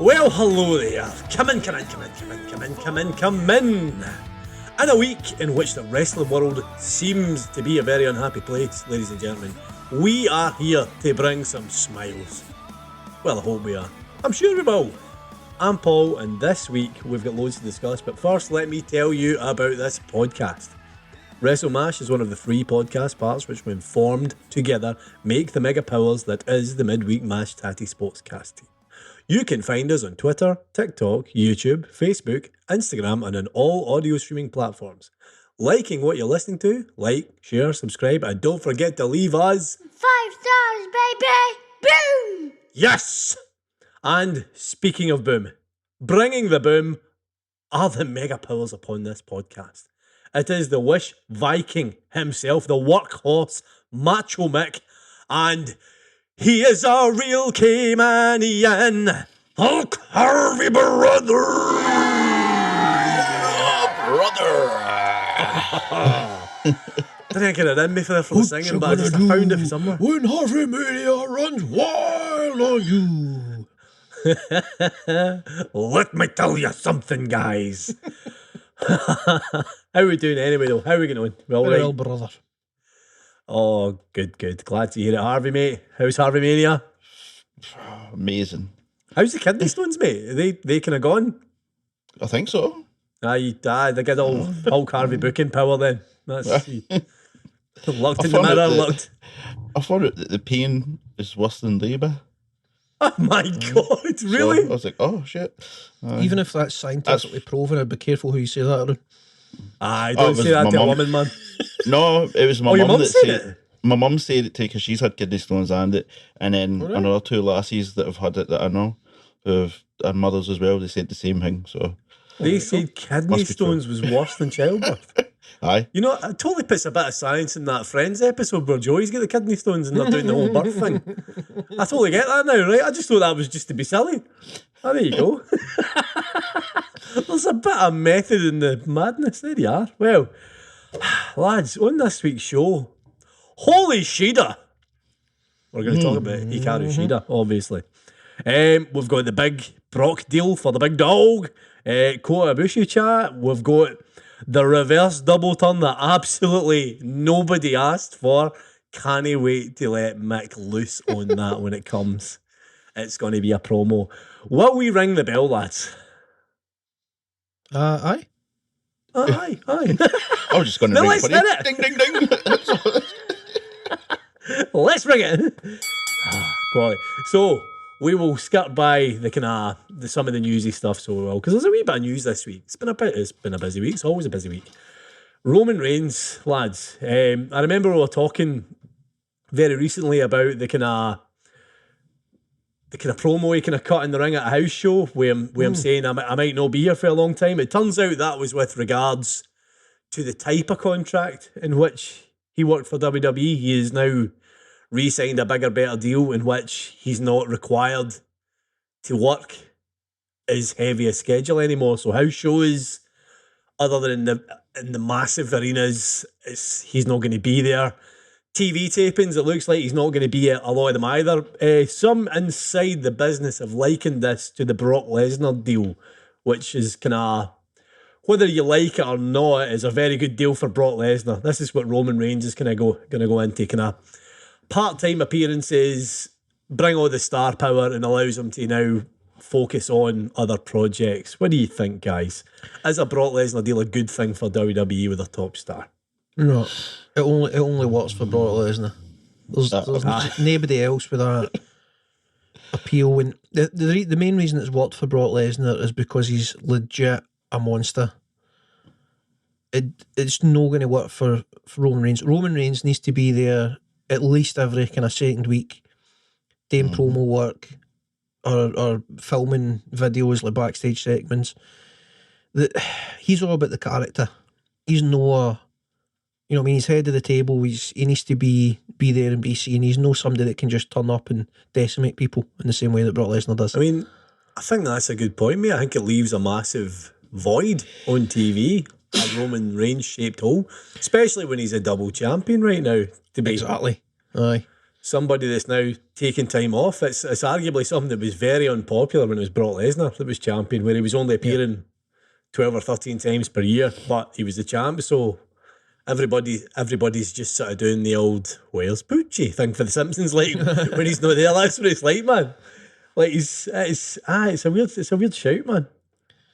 Well, hello there. Come in. In a week in which the wrestling world seems to be a very unhappy place, ladies and gentlemen, we are here to bring some smiles. Well, I hope we are. I'm sure we will. I'm Paul, and this week we've got loads to discuss, but first let me tell you about this podcast. WrestleMash is one of the 3 podcast parts which, when formed together, make the mega powers that is the Midweek Mashed Tattie Sportscast. You can find us on Twitter, TikTok, YouTube, Facebook, Instagram, and on all audio streaming platforms. Liking what you're listening to, like, share, subscribe, and don't forget to leave us 5 stars, baby! Boom! Yes! And speaking of boom, bringing the boom are the mega powers upon this podcast. It is the Wish Viking himself, the workhorse, Macho Mick, and he is a real Caymanian, Hulk Harvey brother! Didn't get it in me for the singing, but I found it somewhere. When Harvey Mania runs wild on you. Let me tell you something, guys. How are we doing anyway, though? How are we going on? We all right? Well, brother. Oh, good. Glad to hear it. Harvey, mate. How's Harvey Mania? Amazing. How's the kidney stones, mate? Are they kind of gone? I think so. They get all Hulk Harvey booking power then. That's locked in the mirror, locked. I found out that the pain is worse than labour. Oh my God, really? So I was like, oh shit. Even if that's scientifically proven, I'd be careful who you say that around. Don't say that to a woman, man. No, it was my your mum mum that said said it. My mum said it too because she's had kidney stones and then another 2 lassies that have had it that I know, who've had mothers as well, they said the same thing. So they said kidney stones was worse than childbirth. Aye. You know, it totally puts a bit of science in that Friends episode where Joey's got the kidney stones and they're doing the whole birth thing. I totally get that now, right? I just thought that was just to be silly. Oh, there you go. There's a bit of method in the madness. There you are. Well, lads, on this week's show, holy Shida. We're going to talk about Hikaru Shida, obviously. We've got the big Brock deal for the big dog. Kota Ibushi chat. We've got the reverse double turn that absolutely nobody asked for. Can't wait to let Mick loose on that when it comes. It's going to be a promo. Will we ring the bell, lads? Aye. Aye. I was just going to Now ring let's for hit it. it. Ding, ding, ding. Let's ring it. Quality. So we will skirt by the some of the newsy stuff so well, because there's a wee bit of news this week. It's been a busy week. It's always a busy week. Roman Reigns, lads. I remember we were talking very recently about the kind of promo he kind of cut in the ring at a house show where I'm saying I might not be here for a long time. It turns out that was with regards to the type of contract in which he worked for WWE. He is now re-signed a bigger, better deal in which he's not required to work as heavy a schedule anymore. So house shows, other than in the massive arenas, he's not going to be there. TV tapings, it looks like he's not going to be at a lot of them either. Some inside the business have likened this to the Brock Lesnar deal, which is kind of, whether you like it or not, is a very good deal for Brock Lesnar. This is what Roman Reigns is going to go into, kind of part-time appearances, bring all the star power, and allows him to now focus on other projects. What do you think, guys? Is a Brock Lesnar deal a good thing for WWE with a top star? No, it only works for Brock Lesnar. There's nobody else with that appeal. And the main reason it's worked for Brock Lesnar is because he's legit a monster. It's not going to work for Roman Reigns. Roman Reigns needs to be there at least every kind of second week, doing promo work or filming videos like backstage segments. He's all about the character. He's no, you know what I mean, he's head of the table. He needs to be there and be seen. He's no somebody that can just turn up and decimate people in the same way that Brock Lesnar does. I mean, I think that's a good point, mate. I think it leaves a massive void on TV, a Roman Reigns shaped hole, especially when he's a double champion right now. To be exactly. Aye. somebody that's now taking time off. It's arguably something that was very unpopular when it was Brock Lesnar that was champion, where he was only appearing 12 or 13 times per year, but he was the champ. So everybody's just sort of doing the old "where's Poochie" thing for the Simpsons, like when he's not there. That's what it's like, man. Like it's a weird shout, man.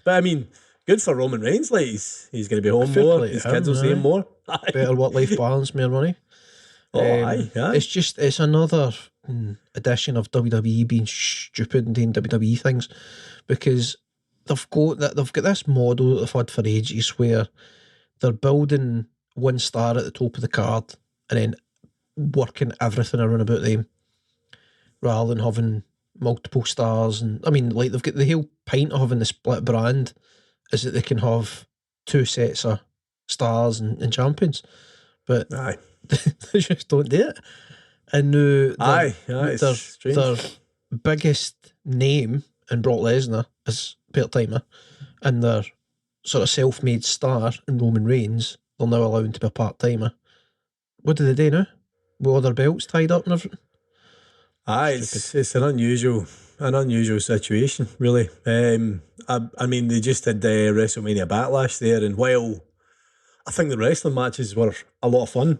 But I mean, good for Roman Reigns. Like he's going to be home Fair more. play to His him, kids will see him aye. more. Better work-life balance, more money. Aye. It's another addition of WWE being stupid and doing WWE things, because they've got this model that they've had for ages where they're building one star at the top of the card and then working everything around about them, rather than having multiple stars. And I mean, like, they've got the whole point of having the split brand is that they can have two sets of stars and champions, but Aye. they just don't do it. And now It's strange. their biggest name in Brock Lesnar is part-timer, and their sort of self-made star in Roman Reigns, they'll now allow him to be a part-timer. What do they do now? With all their belts tied up and everything? Aye, it's an unusual situation, really. I mean, they just had the WrestleMania Backlash there, and while I think the wrestling matches were a lot of fun,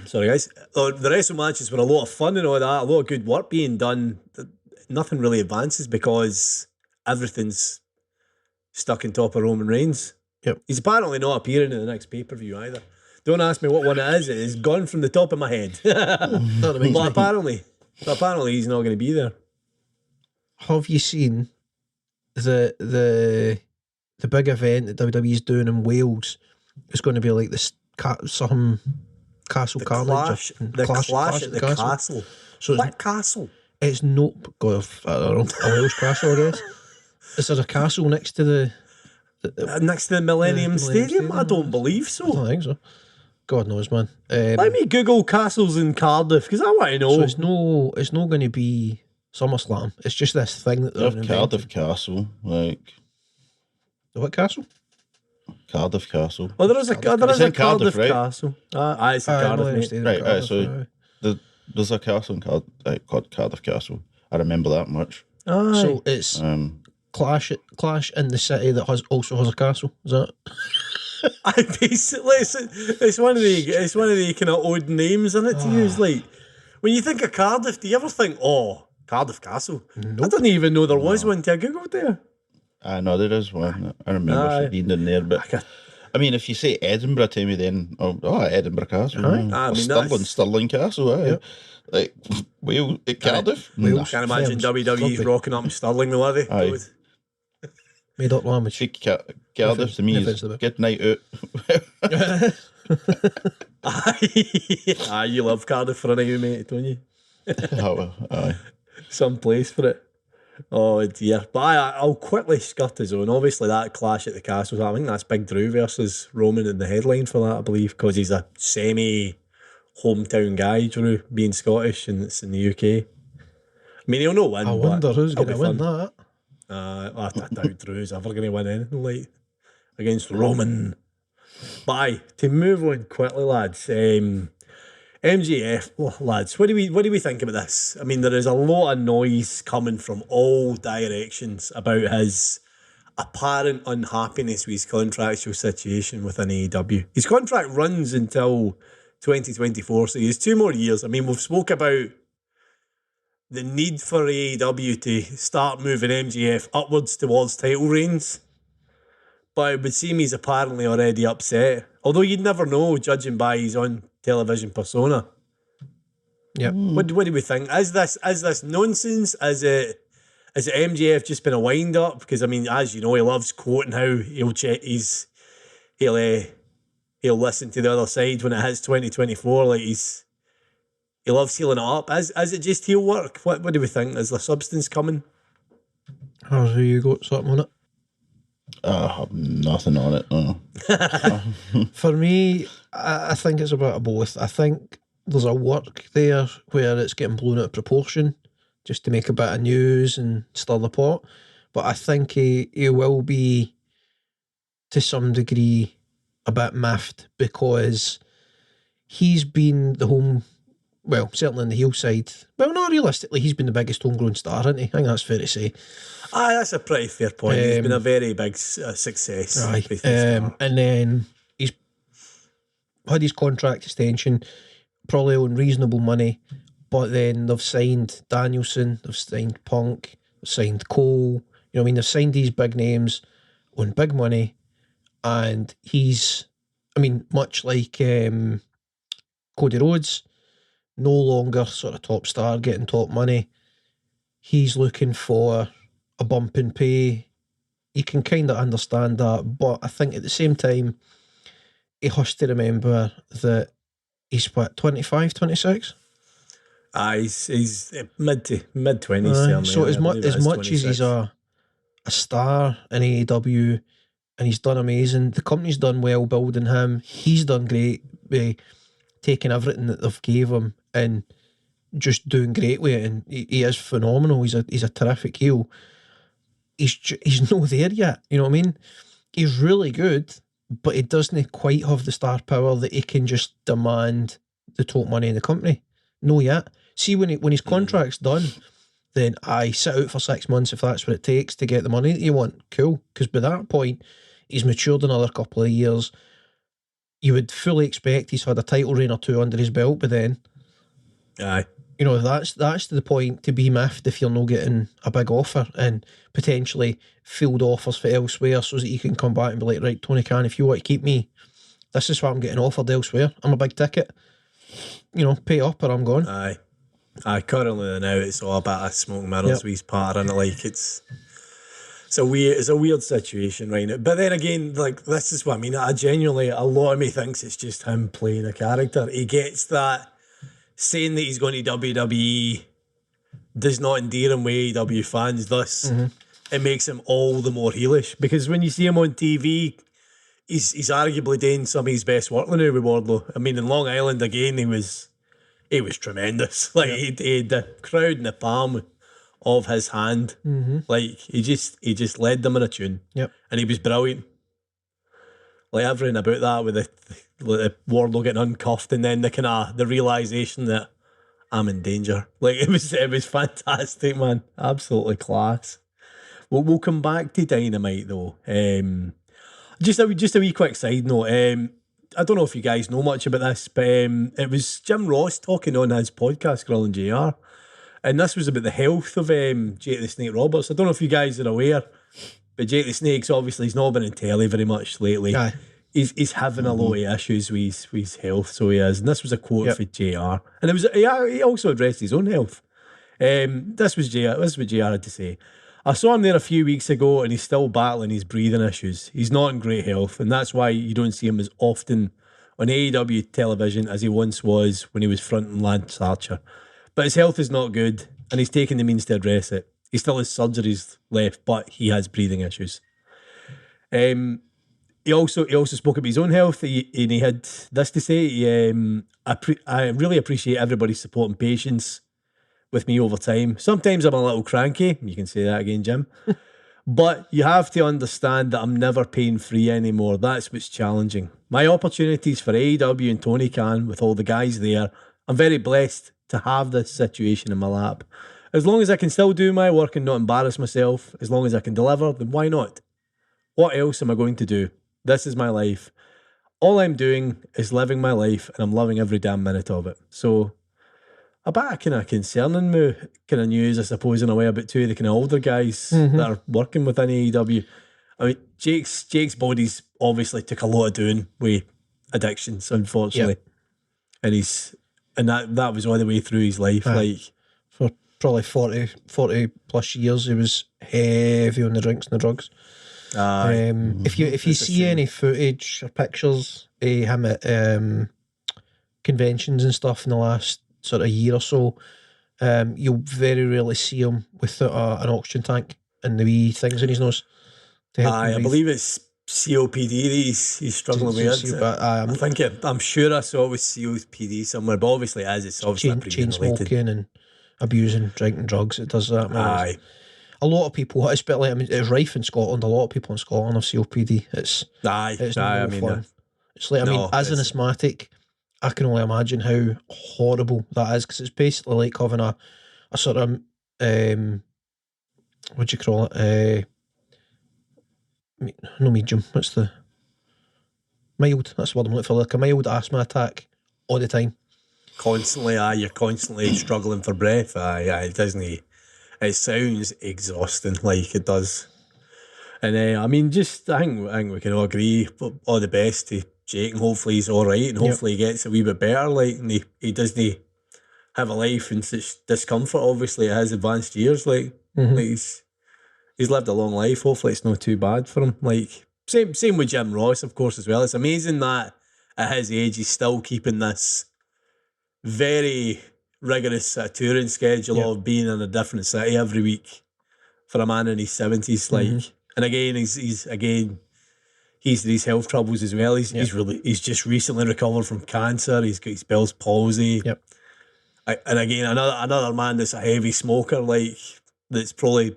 sorry guys, the wrestling matches were a lot of fun and all that, a lot of good work being done, nothing really advances because everything's stuck in top of Roman Reigns. Yep. He's apparently not appearing in the next pay-per-view either. Don't ask me what one it is. It is gone from the top of my head. But apparently he's not going to be there. Have you seen the big event that WWE's doing in Wales? It's going to be like this some castle carnage. The clash at the castle. So What castle? it's not, God, I don't know, a Welsh castle, I guess. Is there a castle next to the Next to the Millennium Millennium Stadium? I Stadium? don't believe I so. don't think so. God knows, man. Let me Google castles in Cardiff because I want to know. So it's not going to be SummerSlam. It's just this thing that They they're have inventing. Cardiff Castle, like What castle? Cardiff Castle. Oh, there is a It's in Cardiff Cardiff, right? castle. It's in Aye, Cardiff, Millennium mate. Stadium, Right, Cardiff, so there's a castle in called Cardiff Castle. I remember that much. Aye. So it's Clash in the city that also has a castle. Is that? I basically it's one of the kind of odd names in it to use. Like when you think of Cardiff, do you ever think, oh, Cardiff Castle? I didn't even know there was one till I googled there. I know there is one. I remember being in there, but I mean, if you say Edinburgh to me, then Edinburgh Castle, I mean, Stirling Castle, aye. Yep. Like Wales, Cardiff. Wales. Can't imagine Friends, WWE's rugby. rocking up in Stirling though, are they? Aye. Made up language. See, Cardiff to me If is it's good night out. Aye, you love Cardiff for a night, mate, don't you? Oh, well, aye. Some place for it. Oh dear. But I'll quickly skirt his own. Obviously that clash at the castle, I think that's Big Drew versus Roman in the headline for that, I believe, because he's a semi-hometown guy, Drew, being Scottish, and it's in the UK. I mean, he'll not win. I wonder who's it'll going be to win fun. that. I doubt Drew's ever going to win anything like against Roman. But aye, to move on quickly, lads. MJF, lads, what do we think about this? I mean, there is a lot of noise coming from all directions about his apparent unhappiness with his contractual situation within AEW. His contract runs until 2024, so he has 2 more years. I mean, we've spoke about the need for AEW to start moving MJF upwards towards title reigns. But it would seem he's apparently already upset. Although you'd never know, judging by his on-television persona. Yep. What do we think? Is this nonsense? Is it MJF just been a wind-up? Because, I mean, as you know, he loves quoting how he'll listen to the other side when it hits 2024. Like, he loves healing it up. Is it just heel work? What do we think? Is there substance coming? How's you got something on it? I have nothing on it. No. For me, I think it's a bit of both. I think there's a work there where it's getting blown out of proportion just to make a bit of news and stir the pot. But I think he will be, to some degree, a bit miffed because he's been the home well, certainly on the heel side. Well, not realistically, he's been the biggest homegrown star, hasn't he? I think that's fair to say. Aye, that's a pretty fair point. He's been a very big success. Aye. From the start. And then he's had his contract extension, probably on reasonable money, but then they've signed Danielson, they've signed Punk, they've signed Cole. You know what I mean? They've signed these big names on big money, and he's, I mean, much like Cody Rhodes, no longer sort of top star getting top money. He's looking for a bump in pay. You can kind of understand that, but I think at the same time, he has to remember that he's what, 25, 26? He's mid 20s. So as much as he's a star in AEW and he's done amazing, the company's done well building him. He's done great by taking everything that they've gave him and just doing great with it. And he is phenomenal. He's a terrific heel. He's not there yet. You know what I mean? He's really good, but he doesn't quite have the star power that he can just demand the top money in the company. No yet. See, when his contract's done, then I sit out for 6 months if that's what it takes to get the money that you want. Cool. Because by that point, he's matured another couple of years. You would fully expect he's had a title reign or two under his belt by then. Aye. You know, that's to the point to be miffed if you're not getting a big offer and potentially field offers for elsewhere so that you can come back and be like, right, Tony Khan, if you want to keep me, this is what I'm getting offered elsewhere. I'm a big ticket. You know, pay up or I'm gone. Aye, currently now it's all about a smoke mirrors with his partner, and like it's a weird situation right now. But then again, like this is what I mean. I genuinely, a lot of me thinks it's just him playing a character. He gets that saying that he's going to WWE does not endear him with AEW fans. Thus, it makes him all the more heelish because when you see him on TV, he's arguably doing some of his best work now with Wardlow. I mean, in Long Island again, he was tremendous. Like he had the crowd in the palm of his hand. Like he just led them in a tune. Yep. And he was brilliant. Like everything about that with the Wardlow getting uncuffed and then the realisation that I'm in danger. Like it was fantastic, man. Absolutely class. We'll come back to Dynamite though. Just a wee quick side note. I don't know if you guys know much about this, but it was Jim Ross talking on his podcast, Grilling JR, and this was about the health of Jake the Snake Roberts. I don't know if you guys are aware, but Jake the Snake's obviously he's not been in telly very much lately. Aye. He's having a lot of issues with his health, so he is. And this was a quote for JR, and it was he also addressed his own health. This was what JR had to say. I saw him there a few weeks ago and he's still battling his breathing issues. He's not in great health, and that's why you don't see him as often on AEW television as he once was when he was fronting Lance Archer. But his health is not good and he's taking the means to address it. He still has surgeries left, but he has breathing issues. He also spoke about his own health, and he had this to say. I really appreciate everybody's support and patience with me over time. Sometimes I'm a little cranky. You can say that again, Jim. But you have to understand that I'm never pain-free anymore. That's what's challenging. My opportunities for AEW and Tony Khan, with all the guys there, I'm very blessed to have this situation in my lap. As long as I can still do my work and not embarrass myself, as long as I can deliver, then why not? What else am I going to do? This is my life. All I'm doing is living my life, and I'm loving every damn minute of it. So, a bit of kind of concerning kind of news, I suppose, in a way, about two of the kind of older guys that are working within AEW. I mean, Jake's body's obviously took a lot of doing with addictions, unfortunately. Yep. And that was all the way through his life. Like for probably 40 plus years, he was heavy on the drinks and the drugs. If you see any footage or pictures of him at conventions and stuff in the last sort of year or so, you'll very rarely see him without an oxygen tank and the wee things in his nose to help him breathe. I believe it's COPD that he's struggling with. I'm sure I saw it with COPD somewhere, but obviously it's obviously chain smoking and abusing, drinking drugs. It does that, man. A lot of people, especially, I mean, it's rife in Scotland. A lot of people in Scotland have COPD. It's no fun. It's like, as an asthmatic, I can only imagine how horrible that is, because it's basically like having a sort of what do you call it? No medium. What's the mild? That's what I'm looking for. Like a mild asthma attack all the time. Constantly, you're constantly struggling for breath. It doesn't. It sounds exhausting, like it does. And I mean, I think we can all agree. All the best to Jake, and hopefully he's all right, and hopefully he gets a wee bit better. Like, and he doesn't have a life in such discomfort. Obviously, at his advanced years, like, like he's lived a long life. Hopefully, it's not too bad for him. Like, same with Jim Ross, of course, as well. It's amazing that at his age he's still keeping this very rigorous touring schedule of being in a different city every week for a man in his 70s. Like, and again, he's these health troubles as well. He's just recently recovered from cancer. He's got his Bell's palsy. Yep. And again, another man that's a heavy smoker. Like, that's probably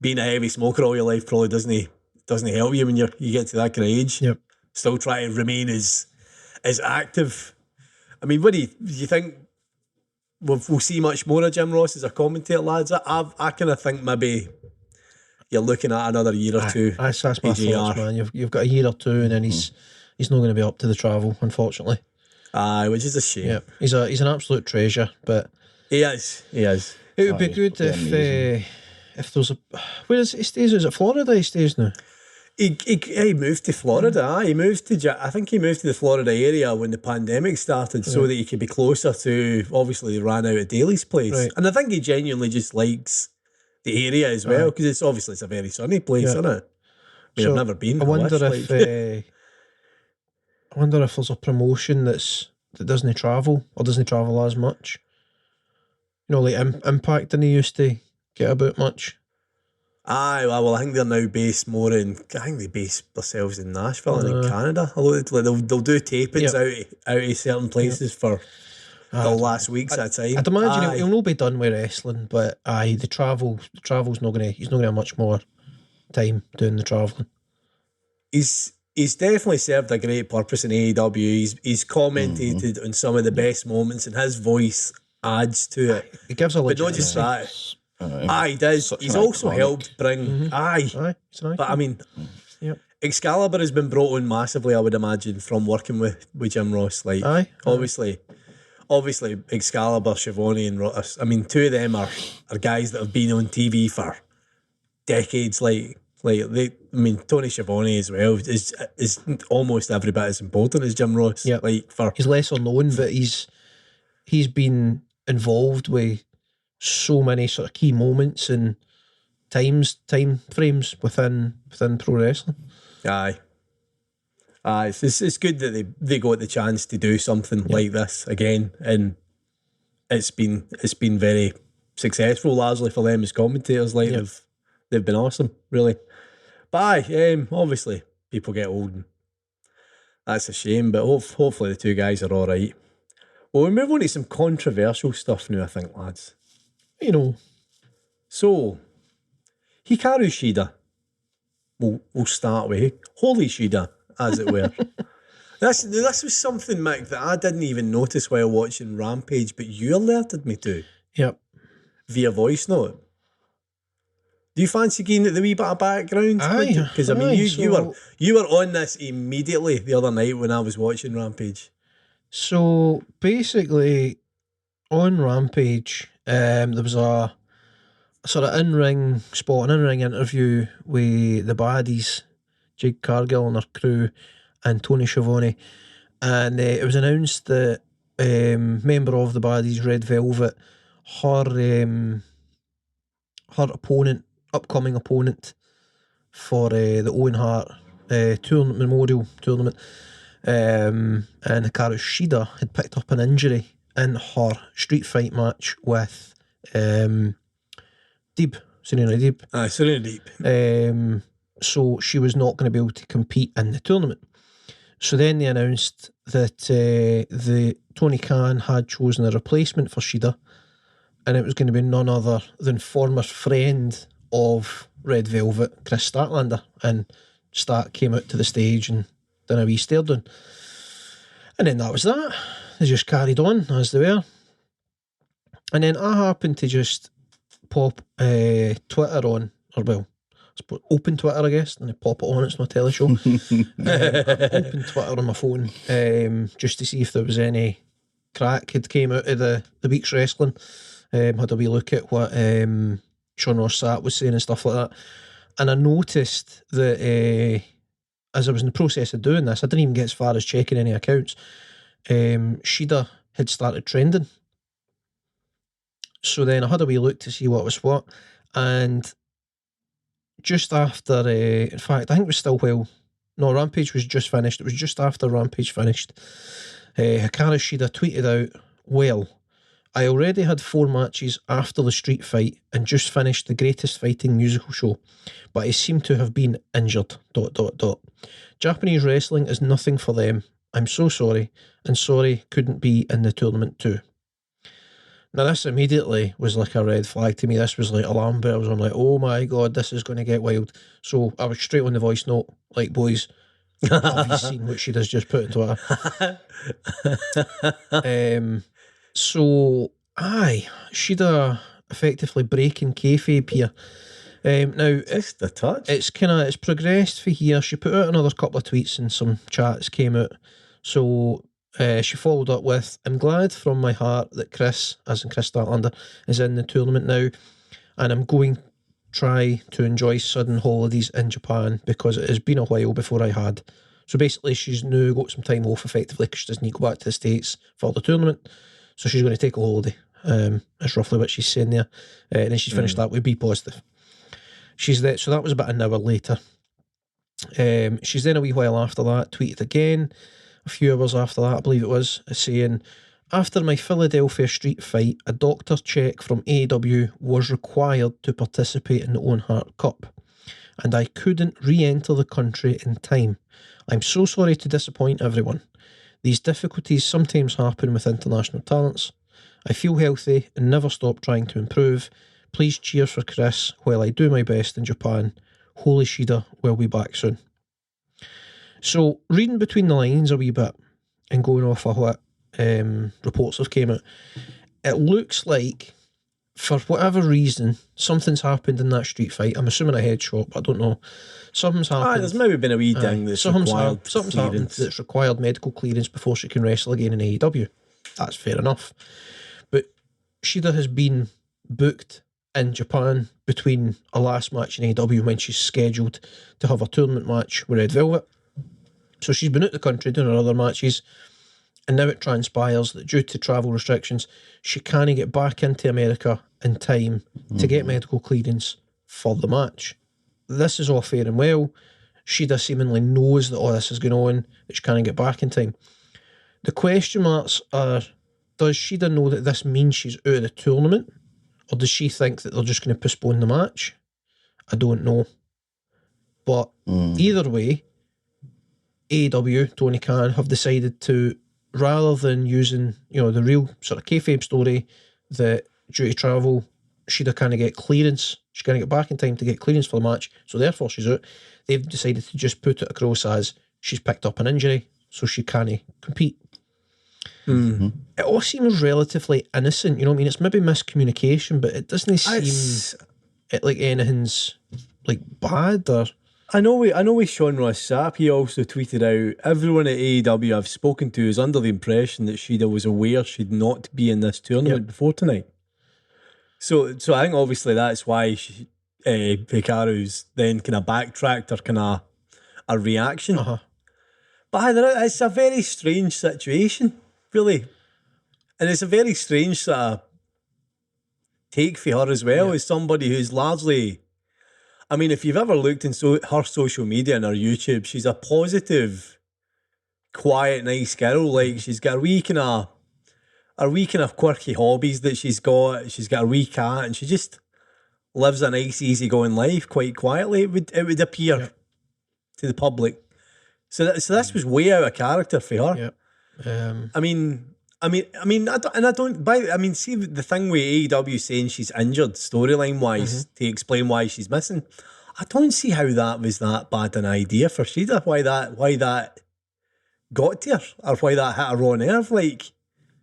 being a heavy smoker all your life probably doesn't help you when you get to that kind of age. Yep. Still trying to remain as active. I mean, what do you think? We'll see much more of Jim Ross as a commentator, lads. I kind of think maybe you're looking at another year or two. That's my thoughts, man. You've got a year or two, and then he's not going to be up to the travel, unfortunately. Which is a shame. Yeah, he's an absolute treasure, but he is. It would be good if there's a. Where is he stays? Is it Florida? He stays now. He moved to Florida. He moved to. I think he moved to the Florida area when the pandemic started, so that he could be closer to. Obviously, they ran out of Daly's place, right. and I think he genuinely just likes the area as well, because it's a very sunny place, isn't it? I mean, I've never been. I wonder if there's a promotion that doesn't travel or doesn't travel as much. You know, like Impact didn't used to get about much. Well, I think they're now based more in. I think they base themselves in Nashville and in Canada. Although they'll do tapings out of certain places for the last weeks at a time. I'd imagine he'll not be done with wrestling, but the travel's not gonna. He's not gonna have much more time doing the travelling. He's definitely served a great purpose in AEW. He's commentated on some of the best moments, and his voice adds to it. He gives a but not just that. He does. He's also helped bring. But I mean, Excalibur has been brought on massively, I would imagine, from working with Jim Ross. Like, obviously, Excalibur, Schiavone, and Ross. I mean, two of them are guys that have been on TV for decades. Like Tony Schiavone as well is almost every bit as important as Jim Ross. Yep. He's lesser known, but he's been involved with so many sort of key moments and time frames within pro wrestling. It's good that they got the chance to do something like this again, and it's been very successful largely for them as commentators. Like, they've been awesome, really. But obviously people get old, and that's a shame. But hopefully the two guys are all right. Well, we move on to some controversial stuff now, I think, lads. You know, so Hikaru Shida. We'll start with Holy Shida, as it were. This was something, Mick, that I didn't even notice while watching Rampage, but you alerted me to. Yep. Via voice note. Do you fancy giving it the wee bit of background? Because I mean, you were on this immediately the other night when I was watching Rampage. So basically, on Rampage, there was a sort of in-ring spot, an in-ring interview with the baddies, Jake Cargill and her crew, and Tony Schiavone, and it was announced that member of the baddies, Red Velvet, her upcoming opponent for the Owen Hart Memorial Tournament, and Hikaru Shida had picked up an injury in her street fight match with Serena Deeb. Serena Deeb. So she was not going to be able to compete in the tournament. So then they announced that the Tony Khan had chosen a replacement for Shida, and it was going to be none other than former friend of Red Velvet, Chris Statlander. And Stat came out to the stage and done a wee stare down. And then that was that. they just carried on as they were. And then I happened to just pop Twitter on, or well, open Twitter, I guess, and I pop it on. It's not a telly show. Open Twitter on my phone just to see if there was any crack had came out of the week's wrestling. Had a wee look at what Sean Ross Sapp was saying and stuff like that. And I noticed that as I was in the process of doing this, I didn't even get as far as checking any accounts. Shida had started trending. So then I had a wee look to see what was what. And just after, in fact, I think it was still Rampage was just finished. It was just after Rampage finished. Hikaru Shida tweeted out, well, I already had 4 matches after the street fight and just finished the Greatest Fighting musical show, but I seem to have been injured, ... Japanese wrestling is nothing for them. I'm so sorry, and sorry couldn't be in the tournament too. Now this immediately was like a red flag to me. This was like alarm bells. I'm like, oh my God, this is going to get wild. So I was straight on the voice note, like, boys, have you seen what she does just put into her? So, Shida effectively breaking kayfabe here. Now, Just a touch. It's progressed for here. She put out another couple of tweets and some chats came out. So, she followed up with, I'm glad from my heart that Chris, as in Chris Statlander, is in the tournament now, and I'm going to try to enjoy sudden holidays in Japan because it has been a while before I had. So basically, she's now got some time off effectively because she doesn't need to go back to the States for the tournament. So she's going to take a holiday. That's roughly what she's saying there. And then she's finished that with Be Positive. She's there. So that was about an hour later. She's then a wee while after that tweeted again, a few hours after that, I believe it was, saying, after my Philadelphia street fight, a doctor check from AEW was required to participate in the Owen Hart Cup, and I couldn't re-enter the country in time. I'm so sorry to disappoint everyone. These difficulties sometimes happen with international talents. I feel healthy and never stop trying to improve. Please cheer for Chris while I do my best in Japan. Holy Shida, we'll be back soon. So, reading between the lines a wee bit and going off of what reports have came out, it looks like, for whatever reason, something's happened in that street fight. I'm assuming a headshot, but I don't know. Something's happened. There's maybe been a wee ding that's required something's happened that's required medical clearance before she can wrestle again in AEW. That's fair enough. But Shida has been booked in Japan between a last match in AEW when she's scheduled to have a tournament match with Red Velvet. So she's been out the country doing her other matches, and now it transpires that due to travel restrictions, she can't get back into America in time to get medical clearance for the match. This is all fair and well. Shida seemingly knows that all this is going on, that she can't get back in time. The question marks are, does Shida know that this means she's out of the tournament? Or does she think that they're just going to postpone the match? I don't know. But either way, AEW, Tony Khan, have decided to, rather than using, the real sort of kayfabe story that due to travel, Shida can't get clearance. She can't get back in time to get clearance for the match, so therefore she's out. They've decided to just put it across as she's picked up an injury, so she can't compete. Mm-hmm. It all seems relatively innocent, you know what I mean? It's maybe miscommunication, but it doesn't seem like anything's like bad or... I know with Sean Ross Sapp, he also tweeted out, everyone at AEW I've spoken to is under the impression that Shida was aware she'd not be in this tournament before tonight. So I think obviously that's why Hikaru's then kind of backtracked or kind of a reaction. Uh-huh. But it's a very strange situation, really. And it's a very strange sort of take for her as well, as somebody who's largely... I mean, if you've ever looked in her social media and her YouTube, she's a positive, quiet, nice girl. Like, she's got a wee kind of quirky hobbies that she's got. She's got a wee cat, and she just lives a nice, easygoing life quite quietly. It would appear to the public. So this was way out of character for her. Yeah. See the thing with AEW saying she's injured storyline wise to explain why she's missing. I don't see how that was that bad an idea for Shida. Why that got to her or why that hit her raw nerve. Like,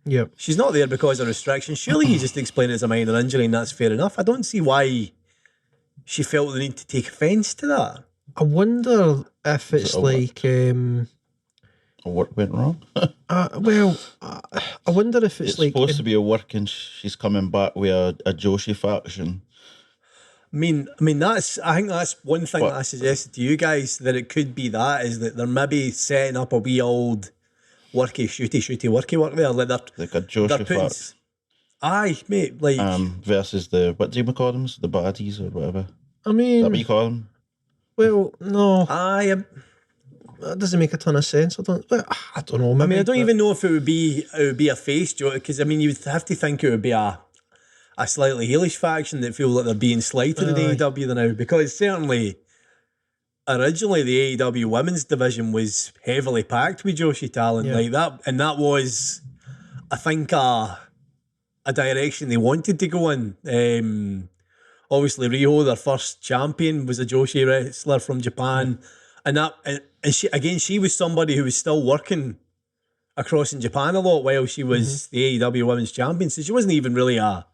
Yep. She's not there because of restrictions. Surely you just explain it as a minor injury and that's fair enough. I don't see why she felt the need to take offence to that. I wonder if it's a like... What went wrong? I wonder if it's like... supposed to be a work and she's coming back with a Joshi faction. I mean, I think that's one thing that I suggested to you guys, that it could be that, is that they're maybe setting up a wee old shooty work there. Like a Joshi faction. Aye, mate, like... versus the, what do you call them? The baddies or whatever. I mean... Is that what you call them? Well, no. Aye, that doesn't make a ton of sense. I don't know. Maybe, I don't even know if it would be a face joke, because I mean, you'd have to think it would be a slightly heelish faction that feel like they're being slighted in AEW now, because certainly originally the AEW women's division was heavily packed with Joshi talent like that, and that was, I think, a direction they wanted to go in. Obviously, Riho, their first champion, was a Joshi wrestler from Japan. And she was somebody who was still working across in Japan a lot while she was the AEW Women's Champion. So she wasn't even really a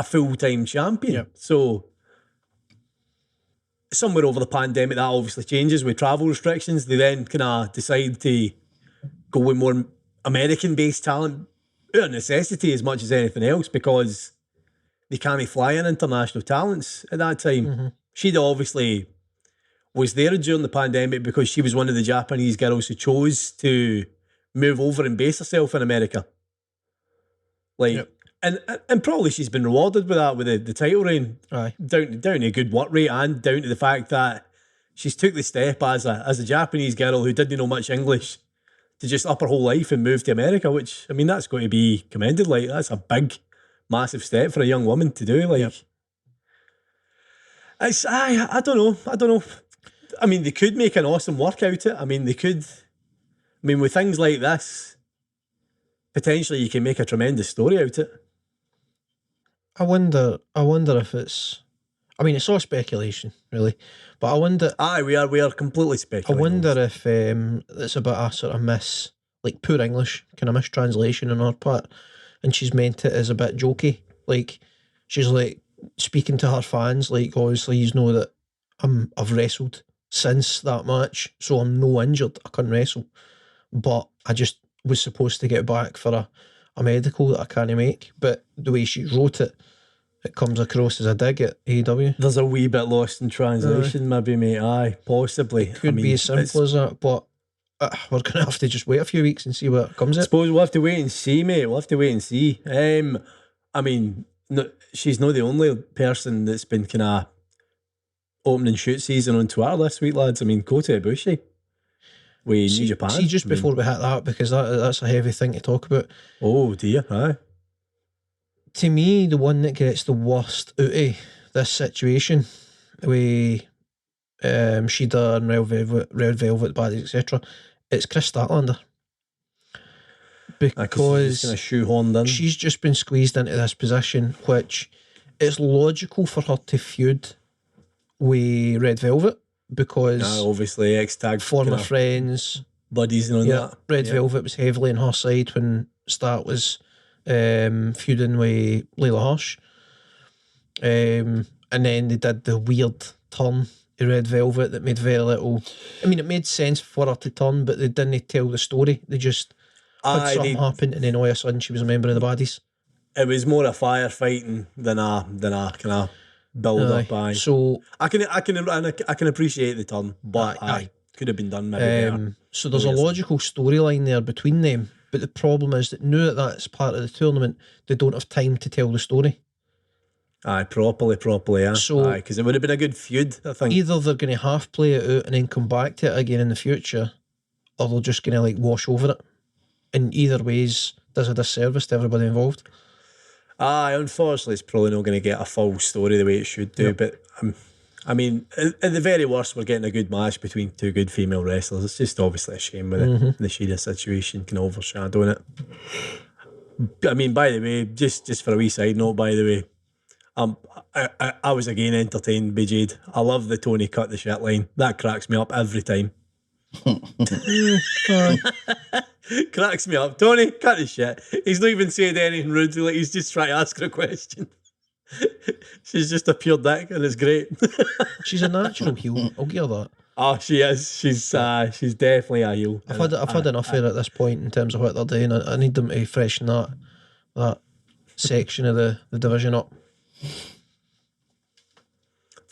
full-time champion. Yep. So somewhere over the pandemic, that obviously changes with travel restrictions. They then kind of decide to go with more American-based talent out of necessity as much as anything else, because they can't fly in international talents at that time. She'd obviously... was there during the pandemic because she was one of the Japanese girls who chose to move over and base herself in America. And probably she's been rewarded with that, with the title reign. Aye. Down to a good work rate, and down to the fact that she's took the step as a Japanese girl who didn't know much English to just up her whole life and move to America, which, I mean, that's going to be commended. Like, that's a big, massive step for a young woman to do. Like, I don't know. I mean, they could make an awesome work out of it. I mean, with things like this, potentially you can make a tremendous story out of it. I wonder if it's... I mean, it's all speculation, really. But I wonder... Aye, we are completely speculating. I wonder if it's a bit of a sort of like poor English, kind of mistranslation on her part, and she's meant it as a bit jokey. Like, she's like speaking to her fans, like, obviously you know that I've wrestled since that match, so I'm no injured, I couldn't wrestle, but I just was supposed to get back for a medical that I can't make. But the way she wrote it comes across as a dig at AEW. There's a wee bit lost in translation, maybe, mate. Aye, possibly. It could be as simple as that, but we're going to have to just wait a few weeks and see what comes out. I suppose we'll have to wait and see, mate. We'll have to wait and see. I mean, no, she's not the only person that's been kind of opening shoot season on Twitter this week, lads. I mean, Kota Ibushi with New Japan. See, just before we hit that, because that's a heavy thing to talk about. Oh dear, aye. To me, the one that gets the worst out of this situation, with Shida and Red Velvet Baddies, etc., it's Chris Statlander. Because she's shoehorned in. She's just been squeezed into this position, which it's logical for her to feud with Red Velvet, because obviously ex-tag former friends, buddies and all that. Red Velvet was heavily on her side when Stat was feuding with Layla Hirsch, and then they did the weird turn to Red Velvet that made very little... I mean, it made sense for her to turn, but they didn't tell the story. They just had something happen, and then all of a sudden she was a member of the Baddies. It was more a firefighting than a kind of build up. So I can appreciate the turn, but could have been done maybe better. So there's a logical storyline there between them, but the problem is that now that that's part of the tournament, they don't have time to tell the story. Aye, properly, yeah. So, because it would have been a good feud, I think. Either they're going to half play it out and then come back to it again in the future, or they're just going to like wash over it. And either ways does a disservice to everybody involved. Aye, unfortunately, it's probably not going to get a full story the way it should do. Yep. But I mean, at the very worst, we're getting a good match between two good female wrestlers. It's just obviously a shame with it. The Shida situation can overshadow it. I mean, by the way, just for a wee side note, by the way, I was again entertained by Jade. I love the Tony cut the shit line. That cracks me up every time. cracks me up. Tony, cut his shit. He's not even said anything rude. Like, he's just trying to ask her a question. She's just a pure dick, and it's great. She's a natural heel. I'll give her that. Oh, she is. She's definitely a heel. I've had enough of her at this point in terms of what they're doing. I need them to freshen that section of the division up. I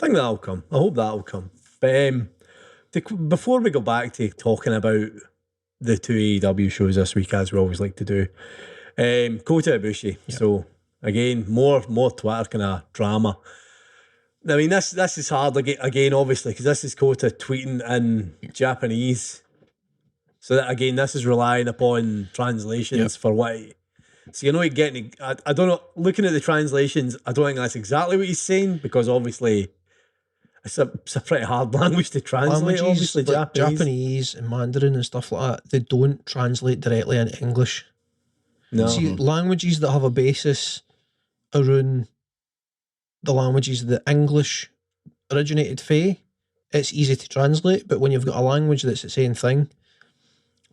think that'll come. I hope that'll come. But before we go back to talking about the two AEW shows this week, as we always like to do, Kota Ibushi. Yep. So again, more Twitter kind of drama. I mean, this is hard again, obviously, because this is Kota tweeting in Japanese. So that, again, this is relying upon translations for what. So you're not getting. I don't know. Looking at the translations, I don't think that's exactly what he's saying, because obviously it's a pretty hard language to translate. Obviously, like Japanese and Mandarin and stuff like that, they don't translate directly into English. No. See, languages that have a basis around the languages that English originated from, it's easy to translate. But when you've got a language that's the same thing,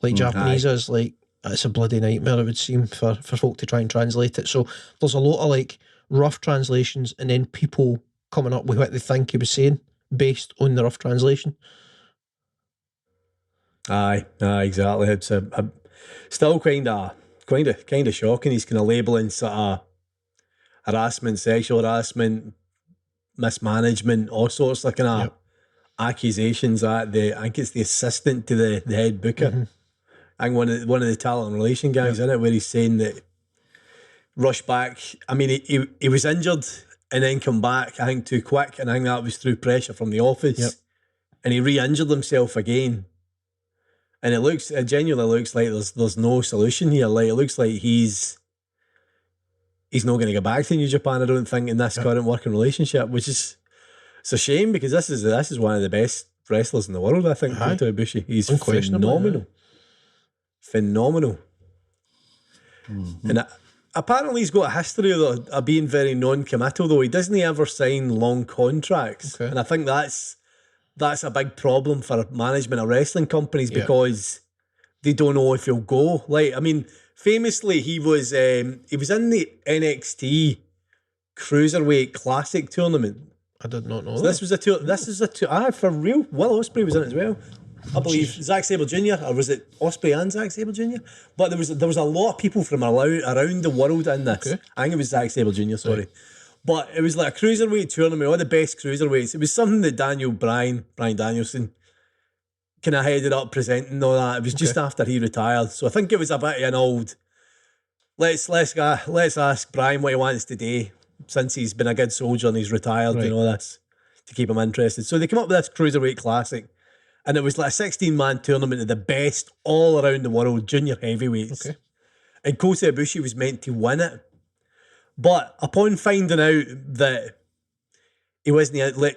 like Japanese is, like, it's a bloody nightmare, it would seem, for folk to try and translate it. So there's a lot of like rough translations, and then people coming up with what they think he was saying based on the rough translation. Aye, exactly. It's still kind of shocking. He's kind of labelling sort of harassment, sexual harassment, mismanagement, all sorts of kind of accusations at I think it's the assistant to the head booker. Mm-hmm. I think one of the talent and relation guys in it, where he's saying that rush back. I mean, he was injured and then come back, I think, too quick, and I think that was through pressure from the office, and he re-injured himself again. And it genuinely looks like there's no solution here. Like, it looks like he's not going to go back to New Japan, I don't think, in this current working relationship, which is, it's a shame, because this is one of the best wrestlers in the world, I think, Kota Ibushi. He's phenomenal. Phenomenal. Mm-hmm. And apparently he's got a history of being very non-committal, though. He doesn't ever sign long contracts. Okay. And I think that's a big problem for management of wrestling companies, because they don't know if he'll go. Like, I mean, famously, he was in the NXT Cruiserweight Classic tournament. I did not know so that. This is a tour. For real. Will Ospreay was in it as well. I believe Zack Sabre Jr., or was it Ospreay and Zack Sabre Jr.? But there was a lot of people from around the world in this. Okay. I think it was Zack Sabre Jr., sorry. Right. But it was like a cruiserweight tournament, all the best cruiserweights. It was something that Brian Danielson kind of headed up presenting and all that. It was just after he retired. So I think it was a bit of an old, let's ask Brian what he wants to do, since he's been a good soldier and he's retired and all this, to keep him interested. So they came up with this Cruiserweight Classic, and it was like a 16-man tournament of the best all around the world, junior heavyweights. Okay. And Kota Ibushi was meant to win it. But upon finding out that he wasn't, like,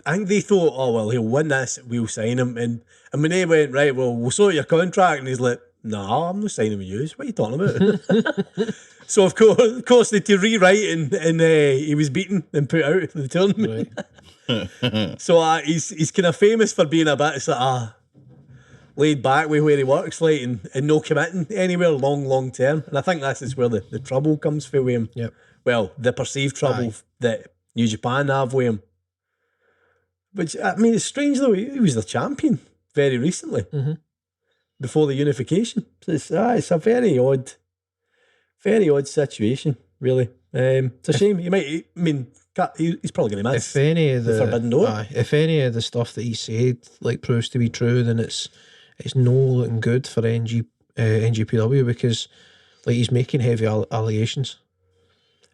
I think they thought, oh, well, he'll win this, we'll sign him. And when they went, right, well, we'll sort your contract, and he's like, nah, I'm not signing with you. What are you talking about? So, of course, they had to rewrite, and he was beaten and put out of the tournament. Right. So he's kind of famous for being a bit sort of laid back with where he works, like, and no committing anywhere long term. And I think this is where the trouble comes for him. Yep. Well, the perceived trouble that New Japan have with him. Which, I mean, it's strange though. He was the champion very recently, before the unification. So it's a very odd situation, really. It's a shame. He's probably going to miss. If any of the Forbidden Door. If any of the stuff that he said like proves to be true, then it's no looking good for NGPW, because like he's making heavy allegations.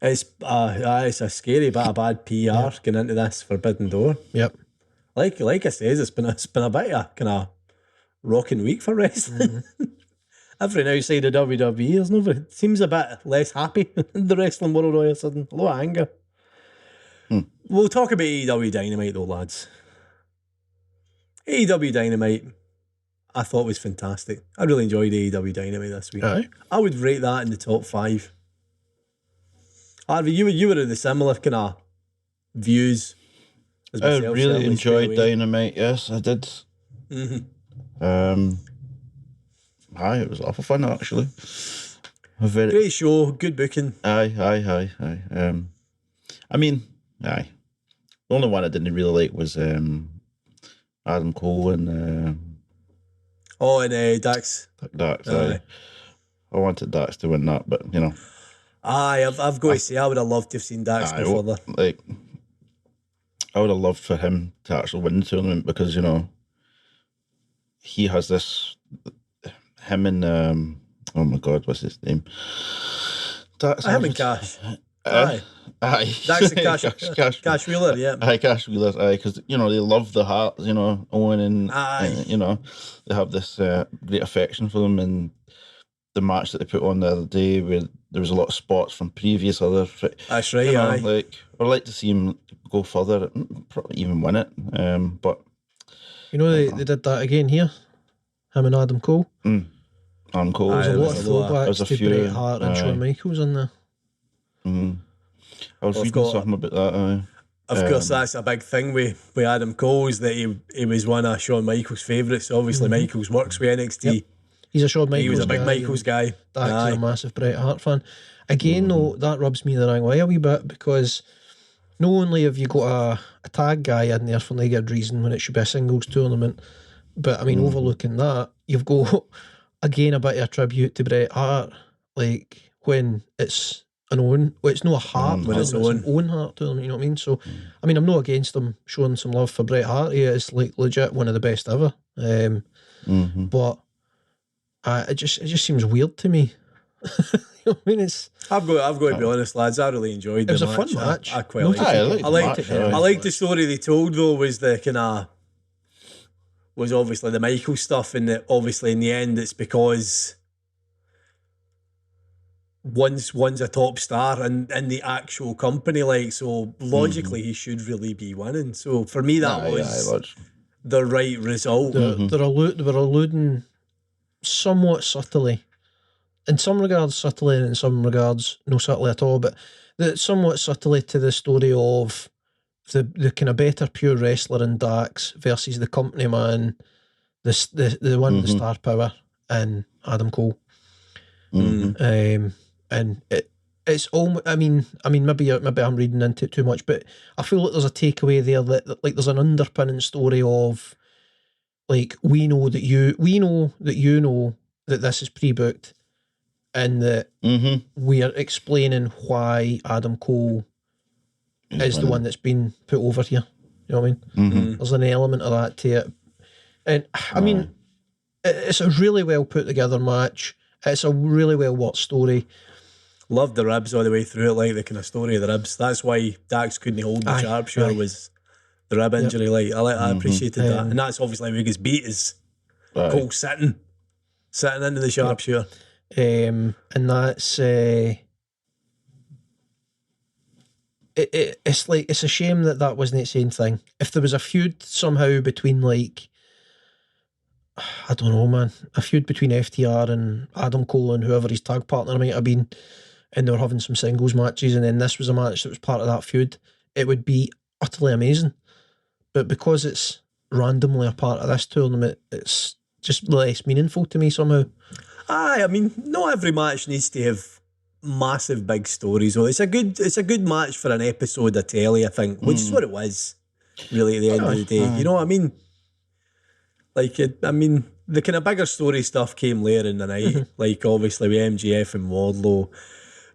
It's a scary bit of bad PR going into this Forbidden Door. Yep. Like I says, it's been a bit of a kind of rocking week for wrestling. Everything outside of WWE, it seems a bit less happy in the wrestling world all of a sudden. A lot of anger. We'll talk about AEW Dynamite though, lads. AEW Dynamite, I thought was fantastic. I really enjoyed AEW Dynamite this week. Aye. I would rate that in the top 5. Harvey, you were in the similar kind of views as myself. I really enjoyed Dynamite, yes, I did. Aye, it was awful fun actually. A very Great show, good booking. aye. I mean, aye. The only one I didn't really like was Adam Cole and Oh, and Dax. Dax. Aye. I wanted Dax to win that, but Aye, I've got to say, I would have loved to have seen Dax aye, go further. like I would have loved for him to actually win the tournament because he has this. Him and oh my god, what's his name? Dax. Him and Cash. Aye. Aye. Dax and Cash Wheeler, yeah. Aye, Cash Wheeler, aye, because they love the Hearts, Owen and Aye. they have this great affection for them. And the match that they put on the other day, where there was a lot of spots from previous other, That's right, aye. I'd like to see him go further, probably even win it. But they did that again here. Him and Adam Cole. Adam Cole. Aye, There's a lot of there's a lot. throwbacks There's to a few, Bret Hart and aye. Shawn Michaels in there. I was reading something about that. Aye. Of course, that's a big thing with Adam Cole, is that he was one of Shawn Michaels' favourites. Obviously, Michaels works with NXT. Yep. He's a Shawn Michaels He was a big guy, Michaels guy. Dax Aye. is a massive Bret Hart fan. Again, though, that rubs me the wrong way a wee bit, because not only have you got a tag guy in there for no good reason when it should be a singles tournament, but I mean, overlooking that, you've got again a bit of a tribute to Bret Hart, like when it's an own, well, it's not a Hart When it's tournament, it's an own Hart tournament, you know what I mean? So, I mean, I'm not against them showing some love for Bret Hart. He is like legit one of the best ever. But it just seems weird to me. You know what I mean? I've got to be honest, lads. I really enjoyed It was the a match. fun match. I quite No liked doubt. it. I liked the match, I liked the story they told, though, was the kind of was obviously the Michael stuff, and that obviously in the end it's because one's a top star and in the actual company, like, so logically he should really be winning. So for me that was the right result. They were alluding somewhat subtly, in some regards subtly, and in some regards no subtly at all, but somewhat subtly to the story of the kind of better pure wrestler in Dax versus the company man, the one with the star power in Adam Cole. And it's all. I mean, maybe I'm reading into it too much, but I feel like there's a takeaway there that like there's an underpinning story of like we know that you know that this is pre-booked, and that we are explaining why Adam Cole is the one that's been put over here. You know what I mean? There's an element of that to it, and I mean, it's a really well put together match. It's a really well watched story. Loved the ribs all the way through it, like the kind of story of the ribs. That's why Dax couldn't hold the sharpshooter, was the rib injury. Like I appreciated that, and that's obviously how he gets beat, is Cole sitting into the sharpshooter. And that's it's like, it's a shame that wasn't the same thing. If there was a feud somehow between, like, I don't know, man, a feud between FTR and Adam Cole and whoever his tag partner might have been, and they were having some singles matches, and then this was a match that was part of that feud, it would be utterly amazing. But because it's randomly a part of this tournament, it's just less meaningful to me somehow. Aye, I mean, not every match needs to have massive big stories. So it's a good match for an episode of telly, I think, which is what it was, really, at the end of the day. You know what I mean? Like, the kind of bigger story stuff came later in the night, like obviously with MJF and Wardlow.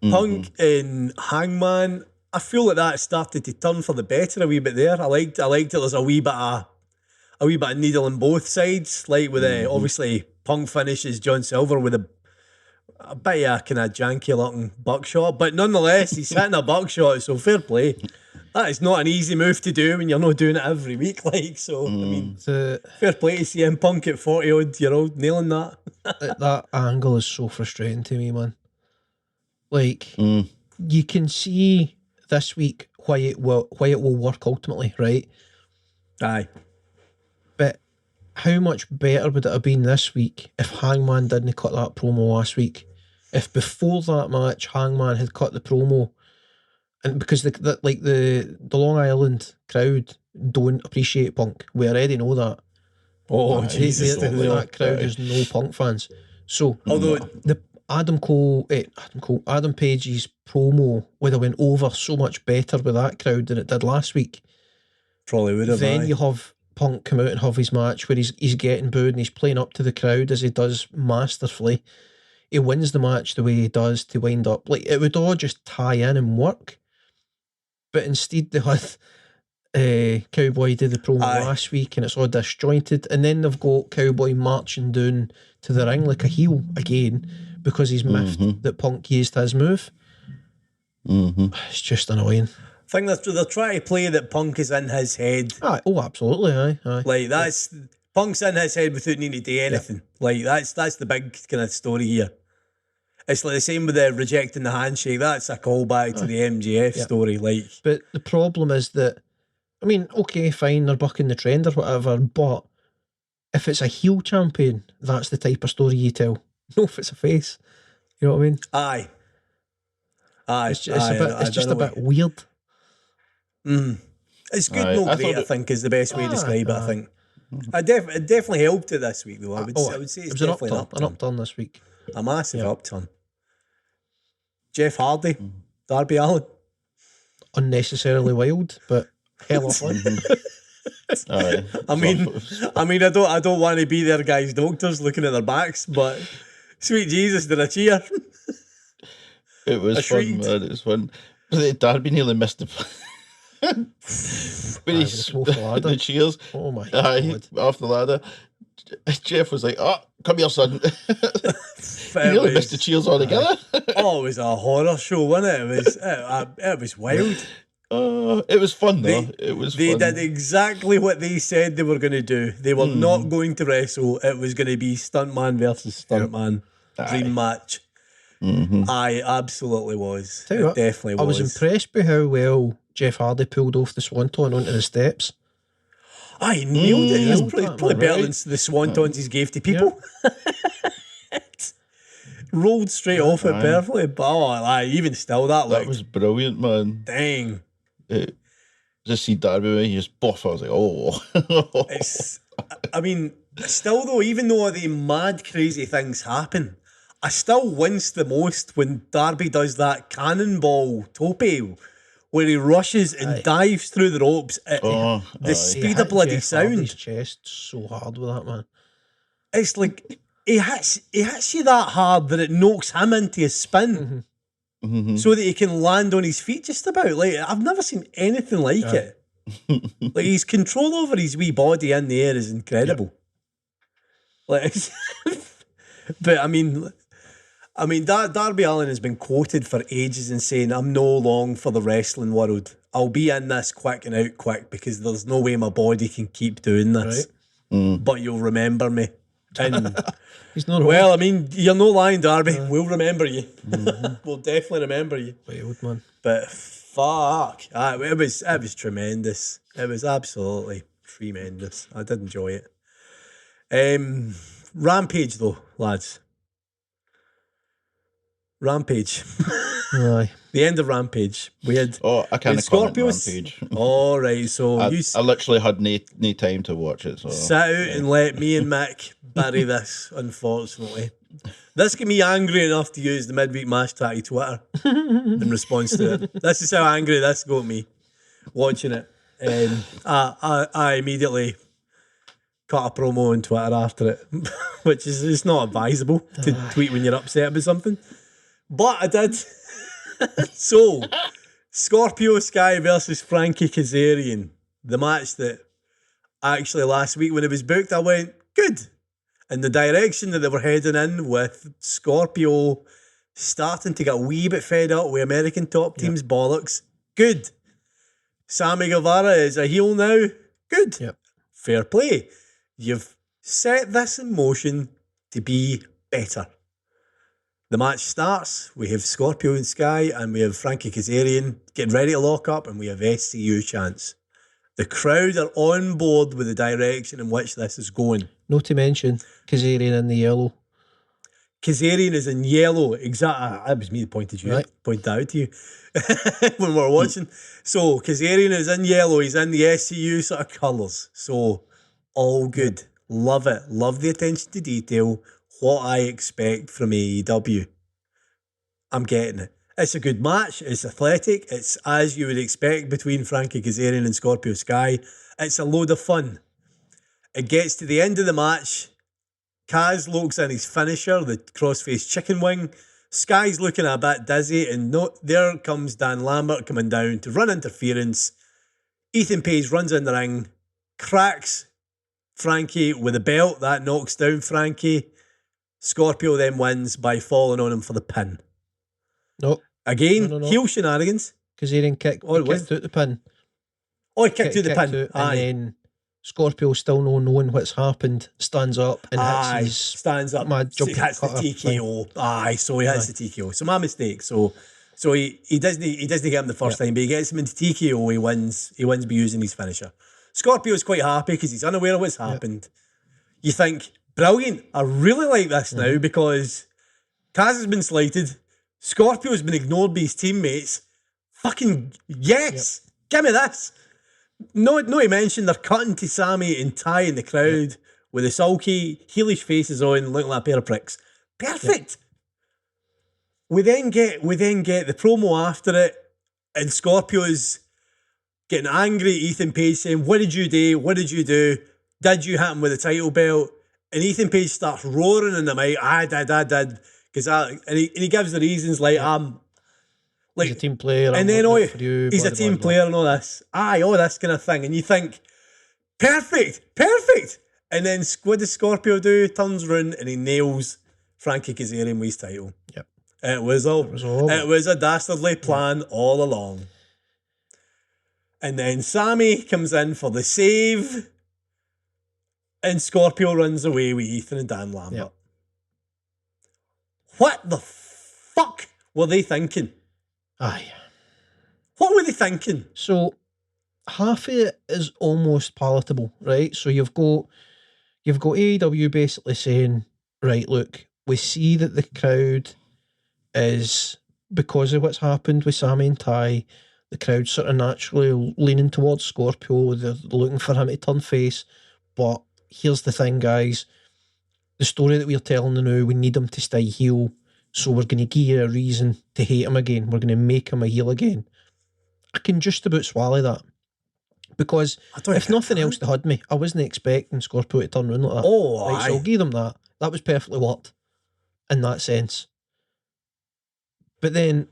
Punk and Hangman, I feel like that started to turn for the better a wee bit there. I liked it. There's a wee bit of needle on both sides, like with obviously Punk finishes John Silver with a bit of a kind of janky looking buckshot, but nonetheless he's hitting a buckshot, so fair play. That is not an easy move to do when you're not doing it every week, like, so I mean, fair play to CM Punk at 40 odd year old nailing that. That angle is so frustrating to me, man. Like, you can see this week why it will work ultimately, right? Aye. But how much better would it have been this week if Hangman didn't cut that promo last week? If before that match Hangman had cut the promo, and because the Long Island crowd don't appreciate Punk, we already know that. Oh, Jesus! That crowd is no Punk fans. So, Although the Adam Page's promo would have went over so much better with that crowd than it did last week. probably would have. Then aye. you have Punk come out and have his match where he's getting booed and he's playing up to the crowd as he does masterfully. He wins the match the way he does to wind up. Like, it would all just tie in and work. But instead they had Cowboy do the promo Aye. last week and it's all disjointed. And then they've got Cowboy marching down to the ring like a heel again because he's miffed that Punk used his move. It's just annoying. I think they're trying to play that Punk is in his head. Oh, absolutely, aye. Like, that's Punk's in his head without needing to do anything. Like, that's the big kind of story here. It's like the same with the rejecting the handshake. That's a callback to the MJF story. Like, But the problem is that, I mean, okay, fine, they're bucking the trend or whatever, but if it's a heel champion, that's the type of story you tell. No, if it's a face. You know what I mean? aye. It's just a bit weird. It's good, Aye, no I great, thought I think, is the best way to describe it, I think. It definitely helped it this week, though. I would say it's It was definitely an an upturn. upturn this week. A massive upturn. Jeff Hardy, Darby Allin. Unnecessarily wild, but hell of fun. Aye. I mean, I don't want to be their guys' doctors looking at their backs, but sweet Jesus, did I cheer? It was A fun, treat. man. It was fun. Darby nearly missed the. When he was off the ladder. the cheers. Oh my Aye, God. off the ladder. Jeff was like, "Oh, come here, son." He It nearly missed the was, cheers altogether. it was a horror show, wasn't it? It was wild. It was fun though. They did exactly what they said they were going to do. They were not going to wrestle. It was going to be stuntman versus stuntman dream match. I absolutely was. Tell you It what, definitely I was impressed by how well Jeff Hardy pulled off the swanton onto the steps. I nailed it. It was Nailed that, probably man. better than the swantons he gave to people. Rolled straight off it perfectly. But even still, that That looked was brilliant, man. dang. Just see Darby when he just boff. I was like, oh. It's, I mean, still though, even though the mad crazy things happen, I still wince the most when Darby does that cannonball tope where he rushes and dives through the ropes at the He speed hit of bloody Jeff sound. Hardy's chest so hard with that, man. It's like he hits you that hard that it knocks him into a spin so that he can land on his feet just about. Like, I've never seen anything like it. Like, his control over his wee body in the air is incredible. Like, but I mean, Darby Allin has been quoted for ages in saying, "I'm no long for the wrestling world. I'll be in this quick and out quick because there's no way my body can keep doing this. But you'll remember me." And He's not well, I mean, you're no lying, Darby. We'll remember you. We'll definitely remember you. wild, man. But fuck, it was tremendous. It was absolutely tremendous. I did enjoy it. Rampage though, lads. Rampage. Aye. The end of Rampage. We had I can't with comment Scorpios. Rampage. All right, so I literally had no time to watch it. So sit out and let me and Mick bury this, unfortunately. This got me angry enough to use the Midweek Mashed Tattie Twitter in response to it. This is how angry this got me watching it. I immediately cut a promo on Twitter after it, which is it's not advisable to tweet when you're upset about something. But I did. So, Scorpio Sky versus Frankie Kazarian. The match that actually last week when it was booked, I went, good. And the direction that they were heading in with Scorpio starting to get a wee bit fed up with American top teams bollocks, good. Sammy Guevara is a heel now, good. Yep. Fair play. You've set this in motion to be better. The match starts, we have Scorpio and Sky, and we have Frankie Kazarian getting ready to lock up, and we have SCU chants. The crowd are on board with the direction in which this is going. Not to mention Kazarian in the yellow. Kazarian is in yellow. Exactly. That was me that pointed that out to you when we were watching. So Kazarian is in yellow. He's in the SCU sort of colours. So all good. Love it. Love the attention to detail. what I expect from AEW. I'm getting it. It's a good match. It's athletic. It's as you would expect between Frankie Kazarian and Scorpio Sky. It's a load of fun. It gets to the end of the match. Kaz looks in his finisher, the crossface chicken wing. Sky's looking a bit dizzy, and there comes Dan Lambert coming down to run interference. Ethan Page runs in the ring, cracks Frankie with a belt. That knocks down Frankie. Scorpio then wins by falling on him for the pin. No. Again, No. heel shenanigans. Kazarian kicked out the pin. Oh, he kicked out the pin. And then Scorpio, still not knowing what's happened, stands up and stands up. Mad So he hits the TKO. So he hits the TKO. So my mistake. So he doesn't get him the first time, but he gets him into TKO. He wins by using his finisher. Scorpio's quite happy because he's unaware of what's happened. You think, brilliant. I really like this now because Kaz has been slighted. Scorpio's been ignored by his teammates. Fucking yes. Give me this. No, he mentioned they're cutting to Sammy and Ty in the crowd with the sulky, heelish faces on, looking like a pair of pricks. Perfect. We then get the promo after it, and Scorpio's getting angry at Ethan Page, saying, "What did you do? What did you do? Did you hit him with the title belt?" And Ethan Page starts roaring in the mic, "I did." And he gives the reasons like, he's a team player, and then he's a team blah. player and all this. All this kind of thing. And you think, perfect. And then what does Scorpio do? Turns around and he nails Frankie Kazarian with his title. Yep. It was a dastardly plan all along. And then Sammy comes in for the save, and Scorpio runs away with Ethan and Dan Lambert. Yep. What the fuck were they thinking? Aye. What were they thinking? So half of it is almost palatable, right? So you've got AEW basically saying, right, look, we see that the crowd is, because of what's happened with Sammy and Ty, the crowd's sort of naturally leaning towards Scorpio. They're looking for him to turn face. But here's the thing, guys. The story that we're telling now, we need him to stay heel. So we're going to give you a reason to hate him again. We're going to make him a heel again. I can just about swallow that. Because if nothing else, they had me. I wasn't expecting Scorpio to turn around like that. Oh, right, so I'll give them that. That was perfectly worked in that sense. But then,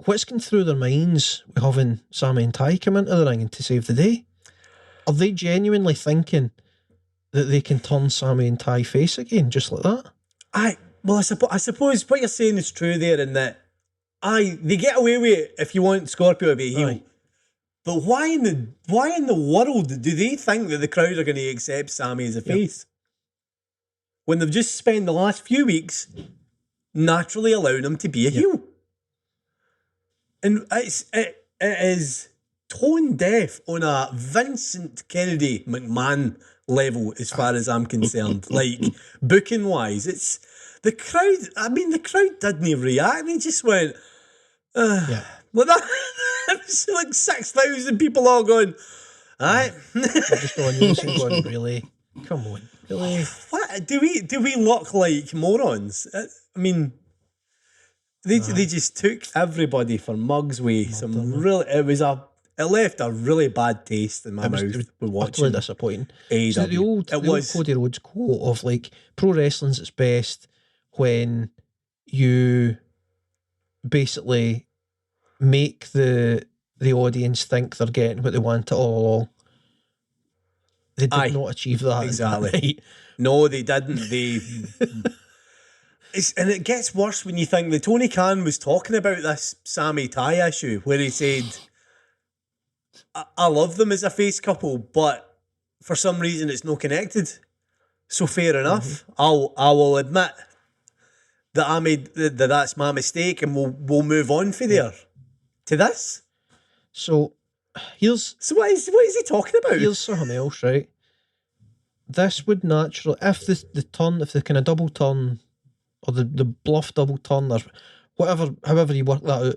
what's going through their minds with having Sammy and Ty come into the ring and to save the day? Are they genuinely thinking that they can turn Sammy and Ty face again, just like that? I suppose what you're saying is true there, in that they get away with it if you want Scorpio to be a heel. Aye. But why in the world do they think that the crowd are going to accept Sammy as a face? When they've just spent the last few weeks naturally allowing him to be a heel. And it is tone deaf on a Vincent Kennedy McMahon level as far as I'm concerned. Like, booking wise, it's the crowd. I mean, the crowd didn't react. They just went, like that. It was like 6,000 people all going, alright. They're just on unison going, really? Come on, really? What do we look like morons? I mean, they just took everybody for mugs with some really. It left a really bad taste in my mouth. It was watching. Utterly disappointing. AEW. So the old Cody Rhodes quote of like, pro wrestling's its best when you basically make the audience think they're getting what they want all along. They did not achieve that. Exactly. That night. No, they didn't. And it gets worse when you think that Tony Khan was talking about this Sammy Ty issue, where he said, I love them as a face couple, but for some reason it's not connected. So fair enough. I will admit that that's my mistake, and we'll move on from there to this. So what is he talking about? Here's something else, right? This would naturally, if the kind of double turn, or the bluff double turn, or whatever, however you work that out,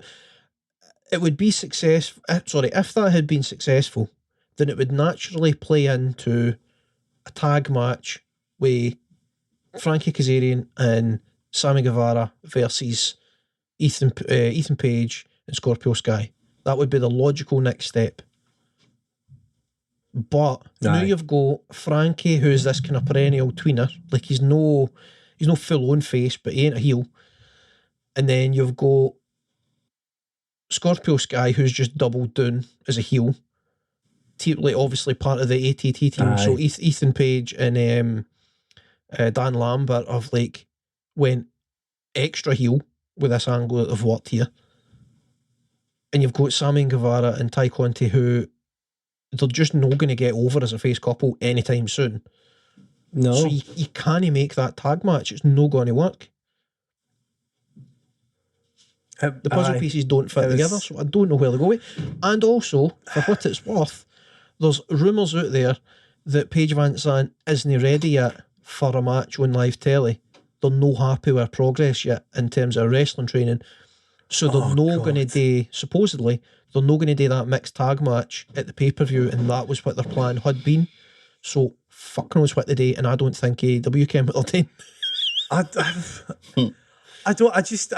it would be successful. If that had been successful, then it would naturally play into a tag match with Frankie Kazarian and Sammy Guevara versus Ethan Page and Scorpio Sky. That would be the logical next step. But now you've got Frankie, who's this kind of perennial tweener. Like he's no full on face, but he ain't a heel. And then you've got Scorpio Sky, who's just doubled down as a heel. Like obviously part of the ATT team. So Ethan Page and Dan Lambert have like went extra heel with this angle that they've worked here. And you've got Sammy and Guevara and Ty Conti, who they're just not going to get over as a face couple anytime soon. No. So you can't make that tag match. It's not going to work. The puzzle pieces don't fit together, so I don't know where to go with. And also, for what it's worth, there's rumours out there that Paige Van Sant isn't ready yet for a match on live telly. They're no happy with her progress yet in terms of wrestling training. So they're not going to do, supposedly, they're not going to do that mixed tag match at the pay-per-view, and that was what their plan had been. So fuck knows what they do, and I don't think AEW came what they're doing. I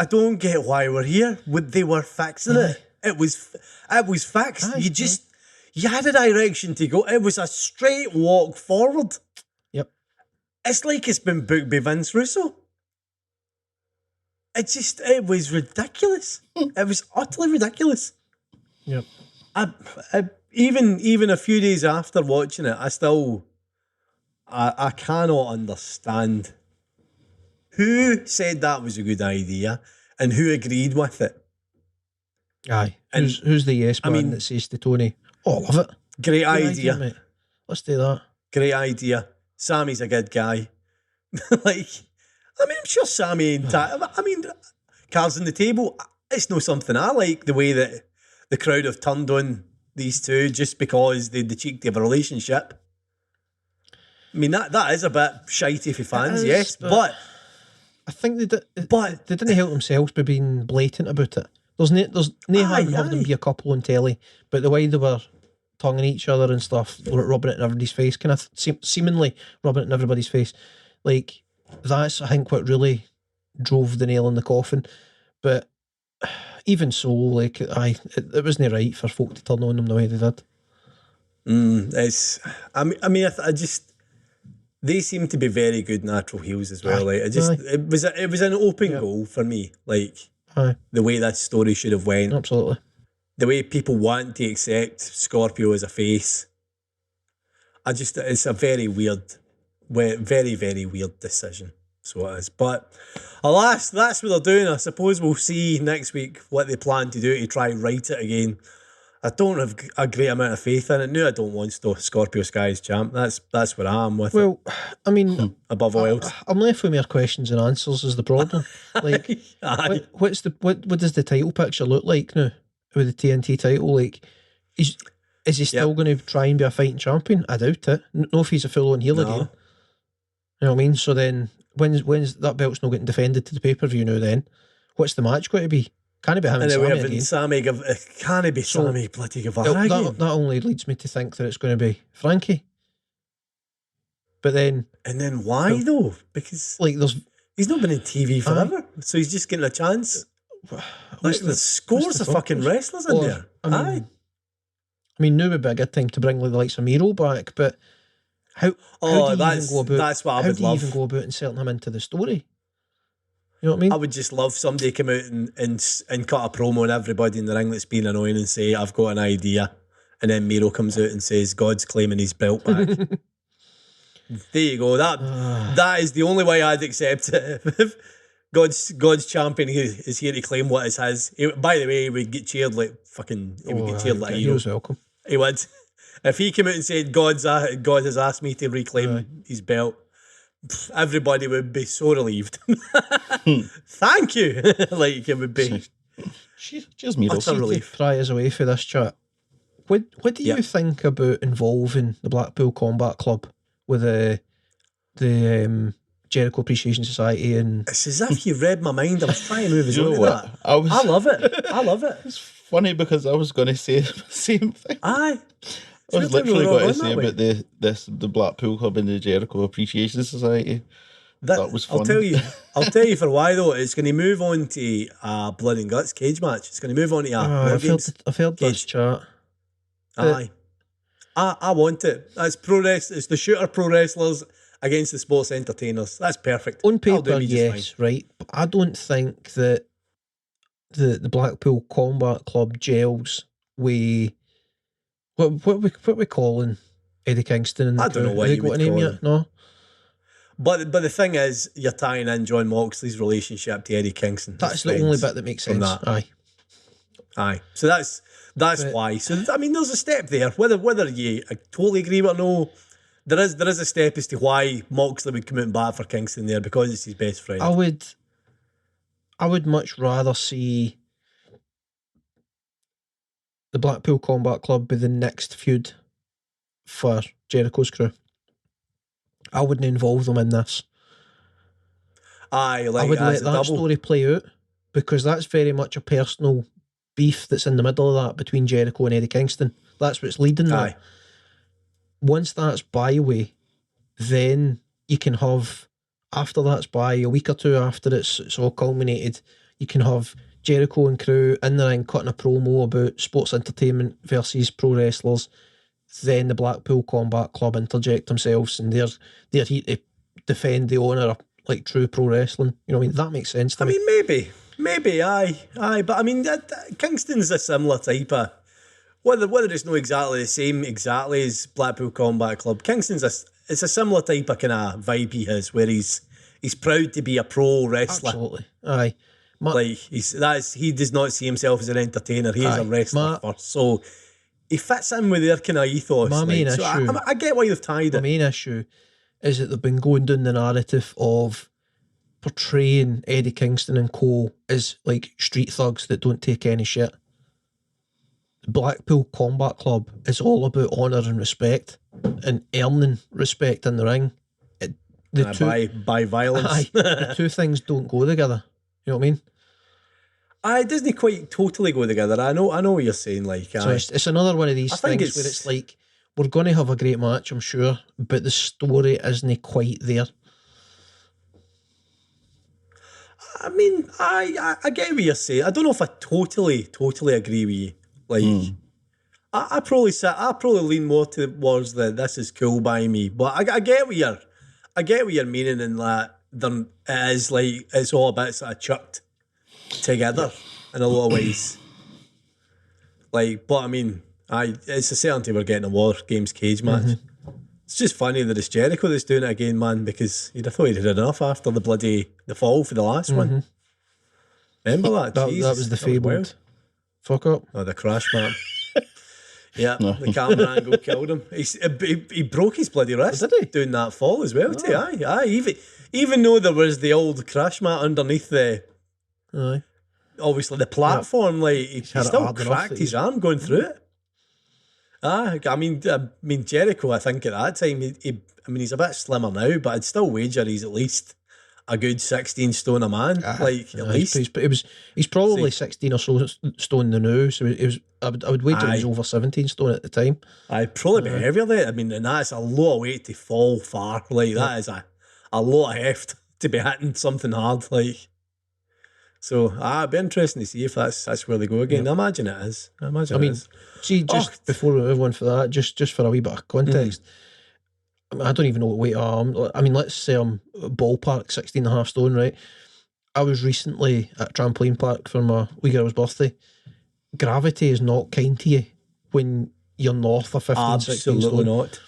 don't get why we're here. They were fixing it. It was fixed. You had a direction to go. It was a straight walk forward. Yep. It's like it's been booked by Vince Russo. It was ridiculous. It was utterly ridiculous. Yep. Even a few days after watching it, I cannot understand who said that was a good idea and who agreed with it. Aye. And who's the yes man that says to Tony, "Oh, I love it. Great idea, mate. Let's do that." Great idea. Sammy's a good guy. I'm sure Sammy and cards on the table. It's not something I like, the way that the crowd have turned on these two just because they had the cheek to have a relationship. I mean, that is a bit shitey for fans, yes, but I think they didn't help themselves by being blatant about it. There's no harm in having them be a couple on telly, but the way they were tonguing each other and stuff, rubbing it in everybody's face, kind of seemingly rubbing it in everybody's face, like that's I think what really drove the nail in the coffin. But even so, like it wasn't right for folk to turn on them the way they did. They seem to be very good natural heels as well. Like it was an open goal for me. Like the way that story should have went. Absolutely. The way people want to accept Scorpio as a face. It's a very weird, very, very weird decision. So it is. But alas, that's what they're doing. I suppose we'll see next week what they plan to do to try and write it again. I don't have a great amount of faith in it. No, I don't want Scorpio Sky as champ. That's where I am with it. Well, I mean, above all else, I'm left with more questions than answers is the problem. Like, what does the title picture look like now with the TNT title? Like, is he still going to try and be a fighting champion? I doubt it. No, if he's a full on heel again. You know what I mean? So then, when's that belt's not getting defended to the pay-per-view now? Then, what's the match going to be? Can it be him and Sammy again? Can it be Sammy bloody Guevara again? That only leads me to think that it's going to be Frankie. But then... And then why though? Because he's not been in TV forever, so he's just getting a chance. There's scores of fucking wrestlers in there. I mean, now would be a good time to bring the likes of Miro back, but how do you even go about inserting him into the story? You know what I mean? I would just love somebody to come out and cut a promo on everybody in the ring that's been annoying and say, "I've got an idea," and then Miro comes out and says, "God's claiming his belt back." There you go. That is the only way I'd accept it. If God's champion is here to claim what is his. By the way, he would get cheered like fucking. He would get cheered like a hero. He welcome. He would. If he came out and said, God has asked me to reclaim his belt, everybody would be so relieved. Thank you. Like it would be. Cheers, Miro. Utter relief. Pry us away for this chat. What do you think about involving the Blackpool Combat Club with the Jericho Appreciation Society? And it's as if you read my mind. I was trying to move as well. That. I love it. I love it. It's funny because I was going to say the same thing. Aye. I was literally going to say about the Blackpool Club and the Jericho Appreciation Society. That was fun. I'll tell you for why though. It's going to move on to Blood and Guts cage match. It's going to move on to I've heard this chat. Aye. I want it. That's pro wrestling. It's the shooter pro wrestlers against the sports entertainers. That's perfect. On paper, yes, right. But I don't think that the Blackpool Combat Club gels with what we calling Eddie Kingston and I don't know what you would call him. No. But the thing is, you're tying in John Moxley's relationship to Eddie Kingston. That's the only bit that makes sense. Aye. So that's why. So I mean, there's a step there. Whether you totally agree with it or no, there is a step as to why Moxley would come out and bat for Kingston there, because it's his best friend. I would much rather see the Blackpool Combat Club be the next feud for Jericho's crew. I wouldn't involve them in this. I would let that story play out, because that's very much a personal beef that's in the middle of that between Jericho and Eddie Kingston. That's what's leading that. Once that's by way, then you can have, after that's by, a week or two after it's all culminated, you can have Jericho and crew in the ring cutting a promo about sports entertainment versus pro wrestlers. Then the Blackpool Combat Club interject themselves, and they're here to defend the honour of like true pro wrestling. You know what I mean? That makes sense to me. I mean, maybe, aye. But I mean, Kingston's a similar type of, whether it's not exactly the same as Blackpool Combat Club, Kingston's it's a similar type of kind of vibe he has, where he's proud to be a pro wrestler. Absolutely, aye. He does not see himself as an entertainer. He is a wrestler first. So he fits in with their kind of ethos. My main issue, I get why they've tied it. My main issue is that they've been going down the narrative of portraying Eddie Kingston and co as like street thugs that don't take any shit. The Blackpool Combat Club is all about honour and respect and earning respect in the ring. By violence. The two things don't go together. You know what I mean? It doesn't quite totally go together. I know what you're saying. Like, so it's another one of these things where it's like, we're going to have a great match, I'm sure, but the story isn't quite there. I mean, I get what you're saying. I don't know if I totally agree with you. Like, I probably lean more towards the "this is cool" by me, but I get what you're meaning in that. It is like it's all about sort of chucked together in a lot of ways. Like, but I mean, it's a certainty we're getting a War Games cage match. It's just funny that it's Jericho that's doing it again, man, because you'd have thought he'd had enough after the fall for the last one. Remember that? That was the fabled fuck up. Oh, the crash, man. Yeah, the camera angle killed him. He broke his bloody wrist. Did he? Doing that fall as well, too. Aye. Even though there was the old crash mat underneath obviously the platform, like he still cracked his arm going through it. I mean, Jericho, I think at that time, he's a bit slimmer now, but I'd still wager he's at least a good 16 stone a man, at least. But he's probably 16 or so stone now, so I would wager he was over 17 stone at the time. I'd probably be heavier there. I mean, and that's a lot of weight to fall far. Like, that is a lot of heft to be hitting something hard, like. So, it'd be interesting to see if that's where they go again. I imagine it is. See, just before we move on for that, just for a wee bit of context, I don't even know what weight I am. I mean, let's say I'm ballpark 16.5 stone, right? I was recently at a trampoline park for my wee girl's birthday. Gravity is not kind to you when you're north of 15, 16 stone. Absolutely not.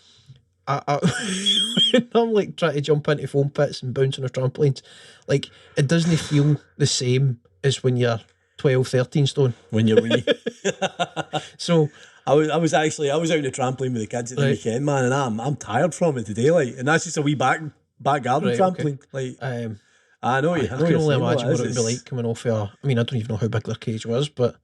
I'm like trying to jump into foam pits and bounce on the trampolines. Like, it doesn't feel the same as when you're 12, 13 stone. When you're wee. So I was out on the trampoline with the kids at the weekend, man, and I'm tired from it today, like, and that's just a wee back garden trampoline. Okay. Like, I know you. I can only imagine what it would be like coming off of I mean, I don't even know how big their cage was, but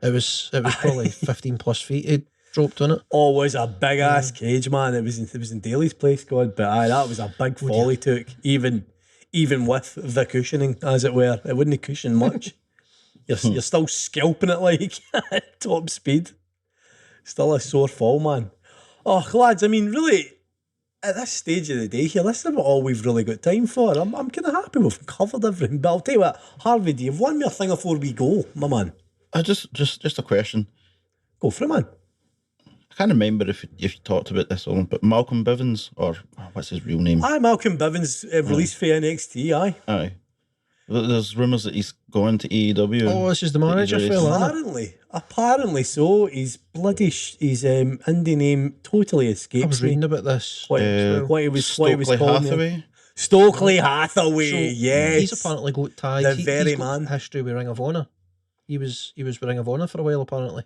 it was probably 15 plus feet it dropped on it. Oh, it was a big ass cage, man. It was in Daly's place, God, but that was a big fall he took, even with the cushioning, as it were. It wouldn't cushion much. You're still scalping it like top speed. Still a sore fall, man. Oh, lads, I mean, really, at this stage of the day here, this is about all we've really got time for. I'm kind of happy we've covered everything. But I'll tell you what, Harvey, do you have one more thing before we go, my man? Just a question. Go for it, man. I can't remember if you talked about this one, but Malcolm Bivens, or what's his real name? Aye, Malcolm Bivens released for NXT, aye. There's rumours that he's going to AEW. Oh, this is the manager fella, isn't it? Apparently so. His bloody his indie name totally escapes I was me. reading about this. What he was Stokely calling Hathaway. Stokely Hathaway, So, yes. He's apparently got ties. The He's very got man. history with Ring of Honor. He was with Ring of Honor for a while, apparently.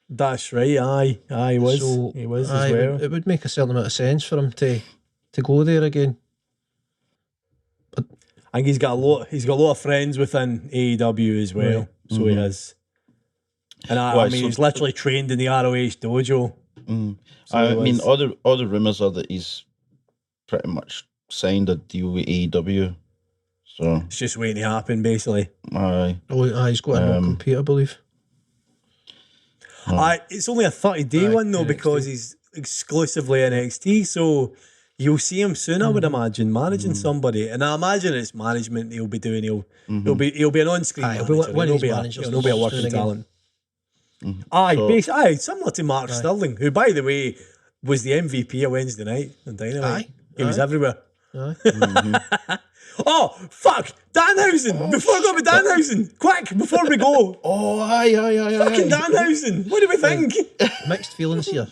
That's right, aye, he was. So, He was aye, as well. It would make a certain amount of sense for him to go there again. I think he's got a lot of friends within AEW as well. Right. So he has. And I mean, he's literally trained in the ROH dojo. So I he mean, was. all the rumours are that he's pretty much signed a deal with AEW. So It's just waiting to happen, basically. aye. He's got a non-compete, I believe. It's only a 30-day Aye, one though, NXT. because he's exclusively NXT. So you'll see him soon, I would imagine, managing somebody. And I imagine it's management he'll be doing. He'll be an on-screen Aye, manager. he'll be one of He'll his be managers he'll be a soon working again. talent. So- Aye, similar to Mark Sterling, who, by the way, was the MVP of Wednesday night on Dynamite. Aye, He was aye. everywhere. Aye. Oh, fuck! Danhausen! Before I go with Danhausen! Quick, before we go! Oh, aye. Fucking Danhausen! What do we think? Mixed feelings here.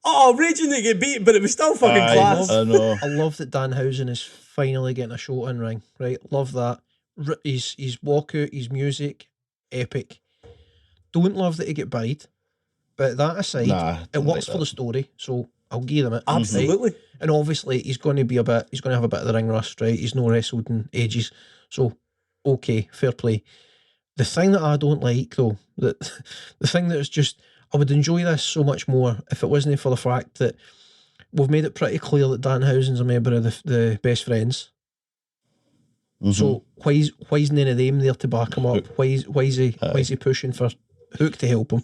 Oh, raging to get beat, but it was still fucking Aye, class. I know. I love that Danhausen is finally getting a show in ring. Right, love that. His walkout, his music, epic. Don't love that he get buried, but that aside, Nah, it don't works like for the that. story. So I'll give him it. Absolutely. Right? And obviously, he's going to have a bit of the ring rust, right? He's no wrestled in ages, so okay, fair play. The thing that I don't like, though, the thing that is just, I would enjoy this so much more if it wasn't for the fact that we've made it pretty clear that Danhausen's a member of the best friends. So why is none of them there to back him up? Why is he pushing for Hook to help him?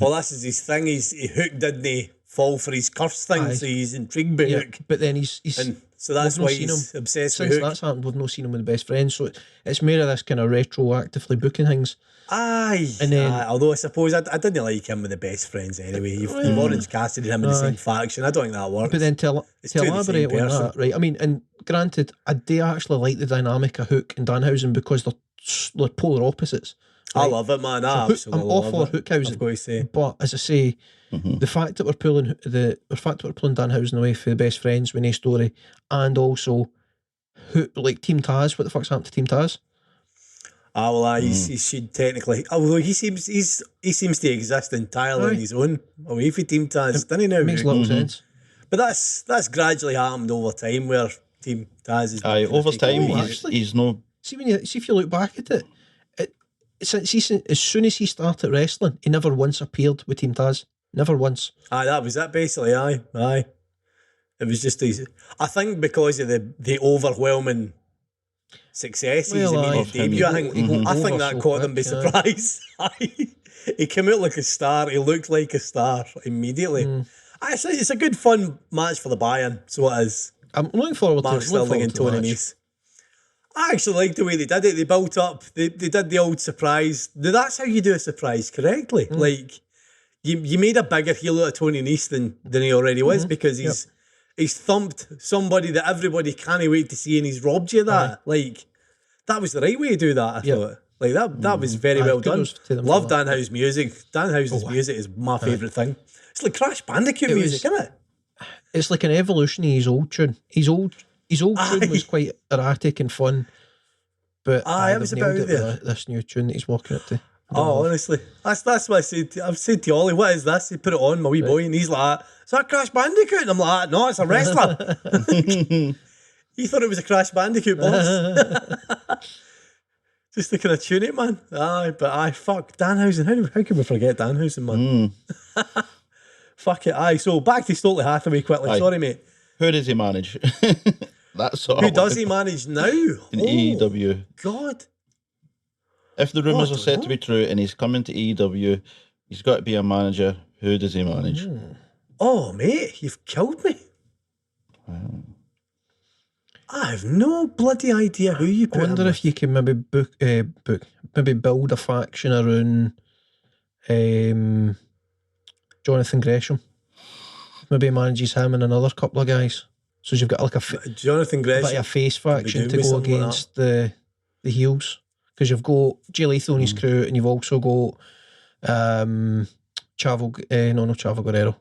Well, this is his thing. Hook didn't fall for his curse thing, Aye. so he's intrigued by Yeah, Hook. but then he's And so that's we've not why seen he's him obsessed with since Hook. that's happened. We've not seen him with the best friends, so it's more of this kind of retroactively booking things. Aye. And then- although I suppose I didn't like him with the best friends anyway. You've Orange Cassidy and him in the same faction. I don't think that works. But then to two of the same elaborate on person. that, right? I mean, and granted, I do actually like the dynamic of Hook and Danhausen because they're polar opposites. I right? love it, man. I So Hook- absolutely I'm all love for it. Hookhausen. I've got to say. But as I say, the fact that we're pulling Danhausen away for the best friends with no story, and also who like Team Taz, what the fuck's happened to Team Taz? He should technically. Although he seems to exist entirely on Aye. his own, away from Team Taz, doesn't he now? Makes little sense. But that's gradually happened over time, where Team Taz is. Aye, over time, Oh, he's, actually. he's no. See if you look back at it, as soon as he started wrestling, he never once appeared with Team Taz. Never once. Aye, that was it basically. Aye. It was just these. I think because of the overwhelming success he's Well, made aye. his debut, I think He got I think over that so caught them by quick, surprise. Aye. He came out like a star. He looked like a star immediately. Actually, it's a good fun match for the buy-in. So it is. I'm looking forward Mark to looking Sterling and forward to Tony the match. Nese. I actually liked the way they did it. They built up. They did the old surprise. That's how you do a surprise correctly. Like you made a bigger heel out of Tony Nese than he already was because he's thumped somebody that everybody can't wait to see, and he's robbed you of that. Like that was the right way to do that. I thought. Like that was very well done. kudos to them for Love that. Danhausen's music. Danhausen's music is my favourite thing. It's like Crash Bandicoot It music, was- isn't it? It's like an evolution of his old tune. His old tune Aye. was quite erratic and fun, but Aye, it they've was nailed about it there. with this new tune that he's walking up to. Oh, honestly, that's what I said. I've said to Ollie, "What is this?" He put it on, my wee boy, and he's like, "Is that Crash Bandicoot?" And I'm like, "No, it's a wrestler." He thought it was a Crash Bandicoot, boss. Just to kind of tune it, man. Aye, but fuck Danhausen. How can we forget Danhausen, man? Fuck it. Aye, so back to Stokely Hathaway quickly. Aye. Sorry, mate. Who does he manage? That's all. Who does he manage now? in Oh, AEW? God. If the rumours I are don't said know. to be true and he's coming to AEW, he's got to be a manager. Who does he manage? Oh, mate, you've killed me. I have no bloody idea who you I put wonder in if you can maybe maybe build a faction around Jonathan Gresham. Maybe manages him and another couple of guys. So you've got like Jonathan a bit of Gresham. a face faction to doing go something like against the heels. Because you've got Jay Lethal and his crew, and you've also got Chavo Guerrero.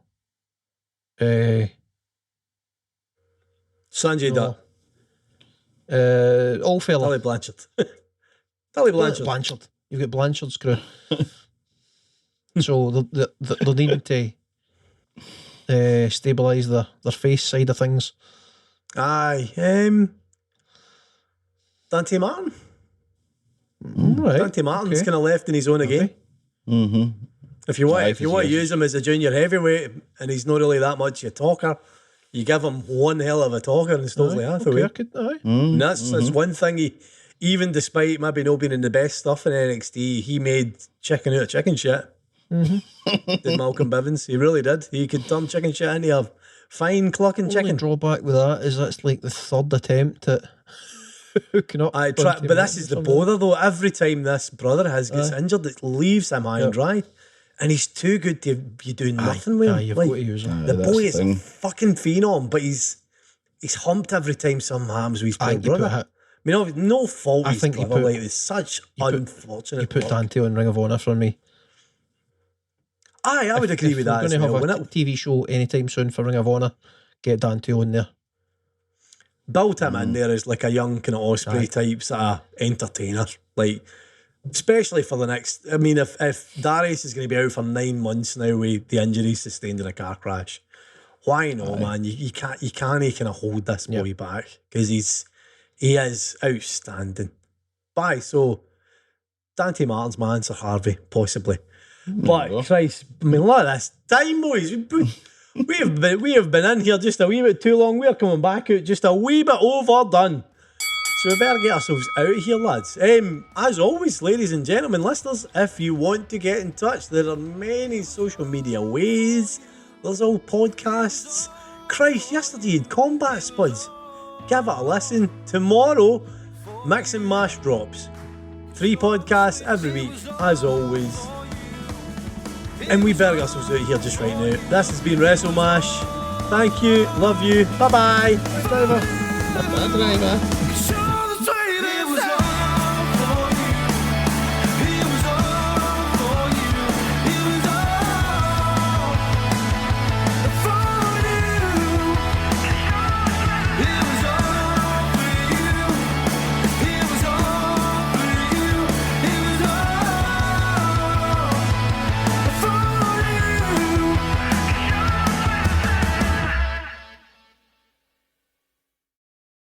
Sanjay No. Dutt. Old fella. Tully Blanchard. Tully Blanchard. Blanchard. You've got Blanchard's crew. So they're needing to stabilise their face side of things. Aye. Dante Martin. Right. Dante Martin's kind of left in his own again. Mm-hmm. If you want, Aye, if you want to 'cause use him as a junior heavyweight and he's not really that much a talker, you give him one hell of a talker and stuff like that. And that's one thing. He, even despite maybe not being in the best stuff in NXT, he made chicken out of chicken shit. Did Malcolm Bivens? He really did. He could turn chicken shit into a fine clucking Only chicken. drawback with that is that's like the third attempt at hooking up. I try, but this is the bother though. Every time this brother gets injured, it leaves him high and dry, and he's too good to be doing nothing with him. You've Like, got to use him. the that's boy the is thing. a fucking phenom, but he's humped every time something happens with his poor brother. I mean, no fault. I His think you brother, put- like, it's such unfortunate. You put luck. Dante on Ring of Honor for me. Aye, I would agree with that. If As we're well. going to have a TV show anytime soon for Ring of Honor, get Dante on there. Build him in there as like a young kind of Osprey type sort of entertainer, like especially for the next. I mean, if Darius is going to be out for 9 months now with the injuries sustained in a car crash, why not, man? You can't kind of hold this boy back because he is outstanding. Bye. So Dante Martin's my answer, Harvey, possibly. But Christ, I mean, look at this time, boys. We have been in here just a wee bit too long. We're coming back out just a wee bit overdone. So we better get ourselves out of here, lads. As always, ladies and gentlemen, listeners, if you want to get in touch, there are many social media ways. There's all podcasts. Christ, yesterday you had Combat Spuds. Give it a listen. Tomorrow, Mix and Mash drops. 3 podcasts every week, as always. And we better get ourselves out of here just right now. This has been WrestleMash. Thank you. Love you. Bye-bye. Driver.